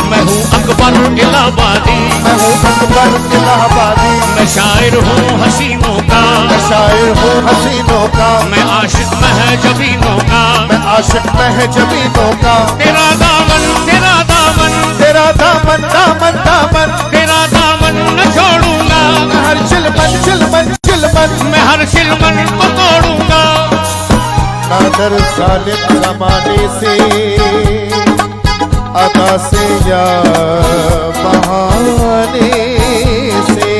میں ہوں اکبر الہ آبادی, میں ہوں اکبر الہ آبادی, میں شاعر ہوں حسینوں کا, میں شاعر ہوں حسینوں کا, میں عاشق مہجبینوں کا, میں عاشق مہجبینوں کا. تیرا دامن تیرا دامن تیرا دامن دامن دامن, تیرا دامن نہ چھوڑوں گا. میں ہر چلمن چلمن چلمن, میں ہر چلمن کو توڑوں گا. نادر ظالم زمانے سے ادا سے یا بہانے سے,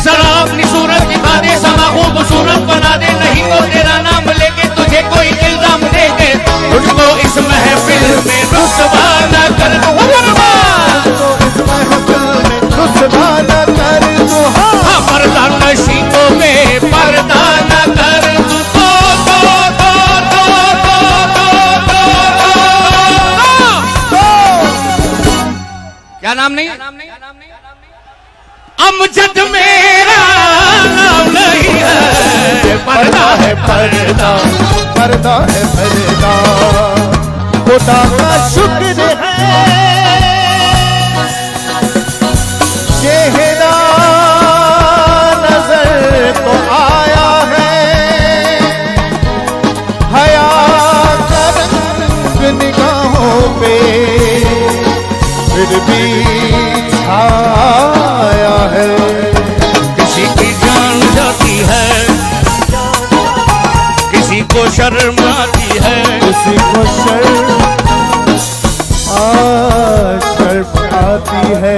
ذرا اپنی صورت دکھا دے, سما خوبصورت بنا دے, نہیں تو تیرا نام لے کے تجھے کوئی الزام دے کے تجھ کو اس محفل میں رسوا نہ کر دو. تو اس محفل میں رسوا نہ کر دو. ہاں پردہ نشی کو بے پردہ نہ کر دو. کیا نام نہیں, امجد میرا نام نہیں ہے. پردہ ہے پردہ, پردہ ہے پردہ. خدا کا شکر ہے چہرہ نظر تو آیا ہے, حیا کا رنگ نگاہوں پہ پھر بھی چھایا ہے. کسی کی جان جاتی ہے, کسی کو شرم آتی ہے, کسی کو شرم آتی ہے,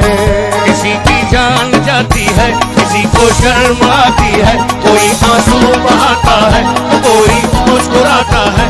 کسی کی جان جاتی ہے, کسی کو شرم آتی ہے. کوئی آنسو بہاتا ہے, کوئی مسکراتا ہے,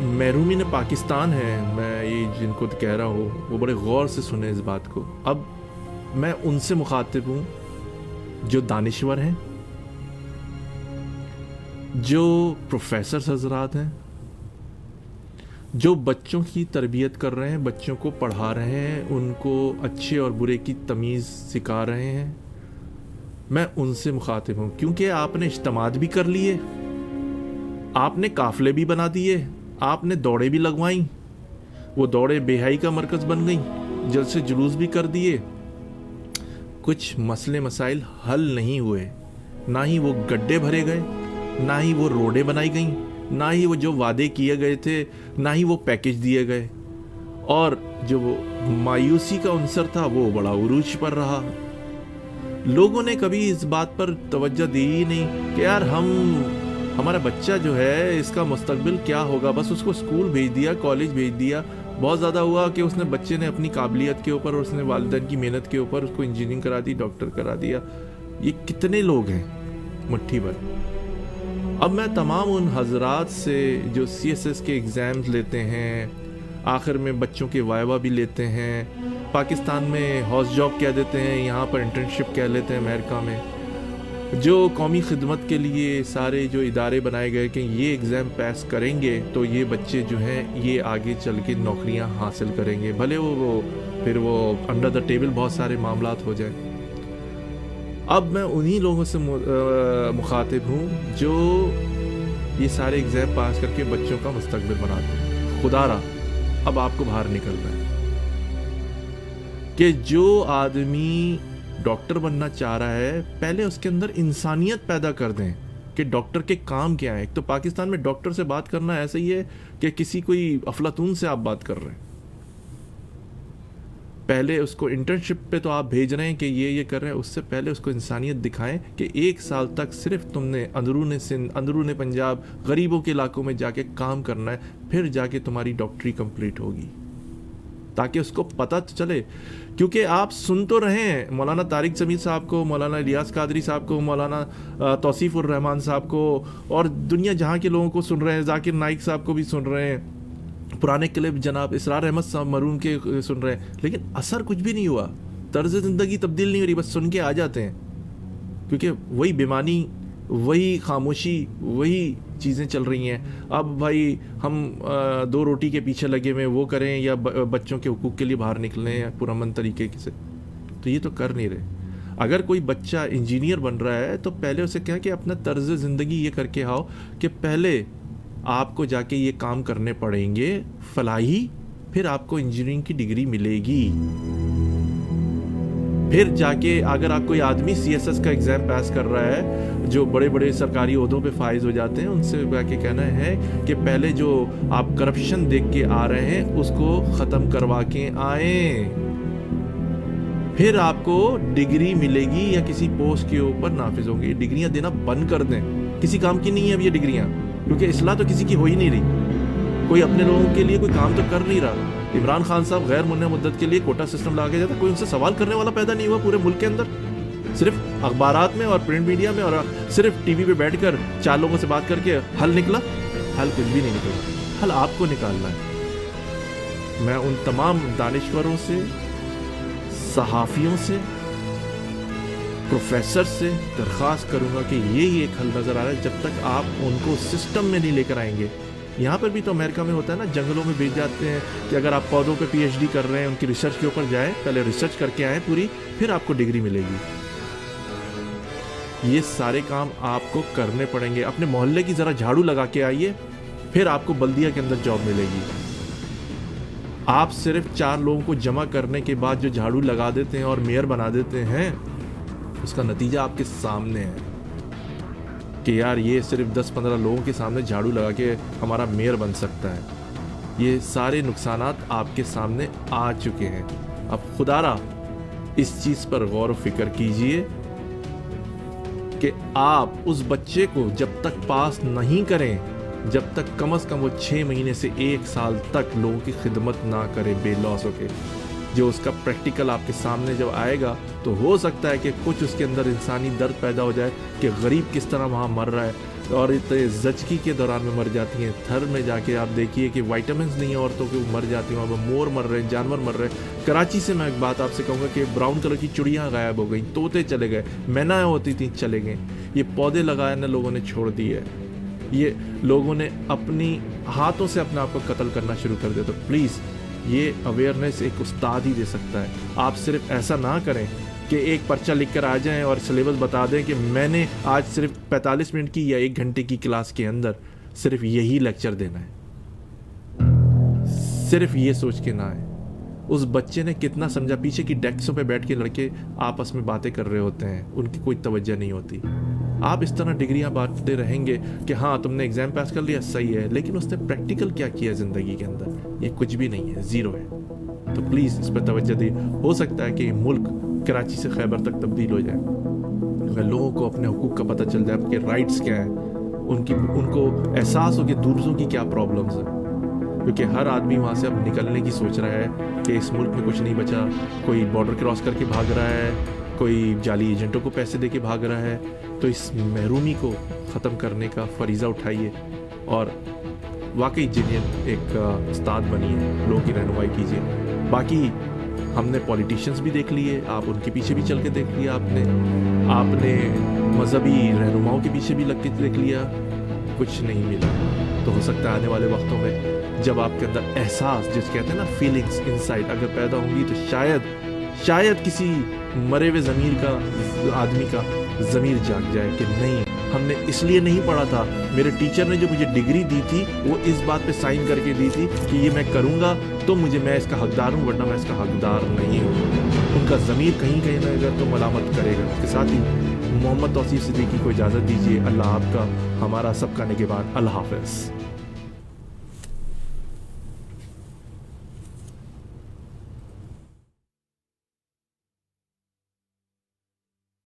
محرومین پاکستان ہیں، میں یہ جن کو کہہ رہا ہوں وہ بڑے غور سے سنیں اس بات کو. اب میں ان سے مخاطب ہوں جو دانشور ہیں، جو پروفیسرز حضرات ہیں، جو بچوں کی تربیت کر رہے ہیں، بچوں کو پڑھا رہے ہیں، ان کو اچھے اور برے کی تمیز سکھا رہے ہیں. میں ان سے مخاطب ہوں کیونکہ آپ نے اجتماعات بھی کر لیے، آپ نے قافلے بھی بنا دیے، آپ نے دوڑیں بھی لگوائیں، وہ دوڑیں بے حیائی کا مرکز بن گئیں، جلسے جلوس بھی کر دیے. کچھ مسئلے مسائل حل نہیں ہوئے، نہ ہی وہ گڈھے بھرے گئے، نہ ہی وہ روڈیں بنائی گئیں، نہ ہی وہ جو وعدے کیے گئے تھے، نہ ہی وہ پیکج دیے گئے. اور جو وہ مایوسی کا عنصر تھا وہ بڑا عروج پر رہا. لوگوں نے کبھی اس بات پر توجہ دی ہی نہیں کہ یار ہمارا بچہ جو ہے اس کا مستقبل کیا ہوگا. بس اس کو اسکول بھیج دیا، کالج بھیج دیا. بہت زیادہ ہوا کہ اس نے بچے نے اپنی قابلیت کے اوپر اور اس نے والدین کی محنت کے اوپر اس کو انجینئرنگ کرا دی، ڈاکٹر کرا دیا. یہ کتنے لوگ ہیں مٹھی بھر. اب میں تمام ان حضرات سے جو CSS کے ایگزامز لیتے ہیں، آخر میں بچوں کے وائوا بھی لیتے ہیں، پاکستان میں ہاؤس جاب کہہ دیتے ہیں، یہاں پر انٹرنشپ کہہ لیتے ہیں امریکہ میں، جو قومی خدمت کے لیے سارے جو ادارے بنائے گئے کہ یہ ایگزام پاس کریں گے تو یہ بچے جو ہیں یہ آگے چل کے نوکریاں حاصل کریں گے، بھلے وہ پھر وہ انڈر دا ٹیبل بہت سارے معاملات ہو جائیں. اب میں انہی لوگوں سے مخاطب ہوں جو یہ سارے ایگزام پاس کر کے بچوں کا مستقبل بناتے ہیں. خدا را اب آپ کو باہر نکلنا ہے کہ جو آدمی ڈاکٹر بننا چاہ رہا ہے پہلے اس کے اندر انسانیت پیدا کر دیں کہ ڈاکٹر کے کام کیا ہیں. ایک تو پاکستان میں ڈاکٹر سے بات کرنا ایسا ہی ہے کہ کسی کوئی افلاطون سے آپ بات کر رہے ہیں. پہلے اس کو انٹرنشپ پہ تو آپ بھیج رہے ہیں کہ یہ کر رہے ہیں، اس سے پہلے اس کو انسانیت دکھائیں کہ 1 سال تک صرف تم نے اندرون سندھ، اندرون پنجاب، غریبوں کے علاقوں میں جا کے کام کرنا ہے، پھر جا کے تمہاری ڈاکٹری کمپلیٹ ہوگی، تاکہ اس کو پتہ چلے. کیونکہ آپ سن تو رہے ہیں مولانا طارق جمیل صاحب کو، مولانا الیاس قادری صاحب کو، مولانا توصیف الرحمان صاحب کو، اور دنیا جہاں کے لوگوں کو سن رہے ہیں، ذاکر نائک صاحب کو بھی سن رہے ہیں، پرانے کلپ جناب اسرار احمد صاحب مرحوم کے سن رہے ہیں، لیکن اثر کچھ بھی نہیں ہوا، طرز زندگی تبدیل نہیں ہو رہی، بس سن کے آ جاتے ہیں. کیونکہ وہی بیمانی، وہی خاموشی، وہی چیزیں چل رہی ہیں. اب بھائی ہم 2 روٹی کے پیچھے لگے ہوئے وہ کریں یا بچوں کے حقوق کے لیے باہر نکلیں پرامن طریقے سے، تو یہ تو کر نہیں رہے. اگر کوئی بچہ انجینئر بن رہا ہے تو پہلے اسے کہیں کہ اپنا طرز زندگی یہ کر کے آؤ کہ پہلے آپ کو جا کے یہ کام کرنے پڑیں گے فلاحی، پھر آپ کو انجینئرنگ کی ڈگری ملے گی. پھر جا کے اگر آپ کوئی آدمی CSS کا ایگزام پاس کر رہا ہے، جو بڑے بڑے سرکاری عہدوں پہ فائز ہو جاتے ہیں، ان سے جا کے کہنا ہے کہ پہلے جو آپ کرپشن دیکھ کے آ رہے ہیں اس کو ختم کروا کے آئیں، پھر آپ کو ڈگری ملے گی یا کسی پوسٹ کے اوپر نافذ ہوں گے. ڈگریاں دینا بند کر دیں، کسی کام کی نہیں ہے اب یہ ڈگریاں، کیونکہ اصلاح تو کسی کی ہو ہی نہیں رہی، کوئی اپنے لوگوں کے لیے کوئی کام تو کر نہیں رہا. عمران خان صاحب غیر منع مدت کے لیے کوٹا سسٹم لگا کے جاتا، کوئی ان سے سوال کرنے والا پیدا نہیں ہوا پورے ملک کے اندر. صرف اخبارات میں اور پرنٹ میڈیا میں اور صرف ٹی وی پہ بیٹھ کر 4 لوگوں سے بات کر کے حل نکلا. حل کچھ بھی نہیں نکلا، حل آپ کو نکالنا ہے. میں ان تمام دانشوروں سے، صحافیوں سے، پروفیسر سے درخواست کروں گا کہ یہ ایک حل نظر آ رہا ہے. جب تک آپ ان کو سسٹم میں نہیں لے کر آئیں گے، یہاں پر بھی تو امریکہ میں ہوتا ہے نا، جنگلوں میں بھیج جاتے ہیں کہ اگر آپ پودوں پہ PhD کر رہے ہیں، ان کی ریسرچ کے اوپر جائیں، پہلے ریسرچ کر کے آئیں پوری، پھر آپ کو ڈگری ملے گی. یہ سارے کام آپ کو کرنے پڑیں گے. اپنے محلے کی ذرا جھاڑو لگا کے آئیے، پھر آپ کو بلدیہ کے اندر جاب ملے گی. آپ صرف 4 لوگوں کو جمع کرنے کے بعد جو جھاڑو لگا دیتے ہیں اور میئر بنا دیتے ہیں، اس کا نتیجہ آپ کے سامنے ہے کہ یار یہ صرف 10-15 لوگوں کے سامنے جھاڑو لگا کے ہمارا میئر بن سکتا ہے. یہ سارے نقصانات آپ کے سامنے آ چکے ہیں. اب خدا را اس چیز پر غور و فکر کیجئے کہ آپ اس بچے کو جب تک پاس نہیں کریں، جب تک کم از کم وہ 6 مہینے سے 1 سال تک لوگوں کی خدمت نہ کریں بے لوس ہو کے، جو اس کا پریکٹیکل آپ کے سامنے جب آئے گا تو ہو سکتا ہے کہ کچھ اس کے اندر انسانی درد پیدا ہو جائے کہ غریب کس طرح وہاں مر رہا ہے، اور زچگی کے دوران میں مر جاتی ہیں. تھر میں جا کے آپ دیکھیے کہ وائٹامنس نہیں ہیں عورتوں کے, وہ مر جاتی ہیں. وہاں پہ مور مر رہے ہیں, جانور مر رہے ہیں. کراچی سے میں ایک بات آپ سے کہوں گا کہ براؤن کلر کی چڑیاں غائب ہو گئیں, طوطے چلے گئے, مینائیں ہوتی تھیں چلے گئیں. یہ پودے لگانے لوگوں نے چھوڑ دیے, یہ لوگوں نے اپنی ہاتھوں سے اپنے آپ کو قتل کرنا شروع کر دیا. تو پلیز یہ اویئرنیس ایک استاد ہی دے سکتا ہے. آپ صرف ایسا نہ کریں کہ ایک پرچہ لکھ کر آ جائیں اور سلیبس بتا دیں کہ میں نے آج صرف 45 منٹ کی یا 1 گھنٹے کی کلاس کے اندر صرف یہی لیکچر دینا ہے. صرف یہ سوچ کے نہ آئے. اس بچے نے کتنا سمجھا, پیچھے کی ڈیسکوں پہ بیٹھ کے لڑکے آپس میں باتیں کر رہے ہوتے ہیں, ان کی کوئی توجہ نہیں ہوتی. آپ اس طرح ڈگریاں بانٹتے رہیں گے کہ ہاں تم نے ایگزام پاس کر لیا, صحیح ہے, لیکن اس نے پریکٹیکل کیا کیا زندگی کے اندر؟ یہ کچھ بھی نہیں ہے, زیرو ہے. تو پلیز اس پہ توجہ دیں. ہو سکتا ہے کہ یہ ملک کراچی سے خیبر تک تبدیل ہو جائے اگر لوگوں کو اپنے حقوق کا پتہ چل جائے, آپ کے رائٹس کیا ہیں, ان کو احساس ہو کہ دوسروں کی کیا پرابلمز ہیں. کیونکہ ہر آدمی وہاں سے اب نکلنے کی سوچ رہا ہے کہ اس ملک میں کچھ نہیں بچا. کوئی بارڈر کراس کر کے بھاگ رہا ہے, کوئی جعلی ایجنٹوں کو پیسے دے کے بھاگ رہا ہے. تو اس محرومی کو ختم کرنے کا فریضہ اٹھائیے اور واقعی جینین ایک استاد بنیے, لوگوں کی رہنمائی کیجیے. باقی ہم نے پولیٹیشنز بھی دیکھ لیے, آپ ان کے پیچھے بھی چل کے دیکھ لیا, آپ نے مذہبی رہنماؤں کے پیچھے بھی لگ کے دیکھ لیا, کچھ نہیں ملا. تو ہو سکتا ہے آنے والے وقتوں میں جب آپ کے اندر احساس, جس کہتے ہیں نا فیلنگز, انسائٹ اگر پیدا ہوں گی, تو شاید کسی مرے ہوئے ضمیر کا, آدمی کا ضمیر جاگ جائے کہ نہیں, ہم نے اس لیے نہیں پڑھا تھا, میرے ٹیچر نے جو مجھے ڈگری دی تھی وہ اس بات پہ سائن کر کے دی تھی کہ یہ میں کروں گا تو میں اس کا حقدار ہوں, ورنہ میں اس کا حقدار نہیں ہوں. ان کا ضمیر کہیں نہ اگر تو ملامت کرے گا. اس کے ساتھ ہی محمد توصیف صدیقی کو اجازت دیجیے. اللہ آپ کا, ہمارا سب کا نگہبان. اللہ حافظ.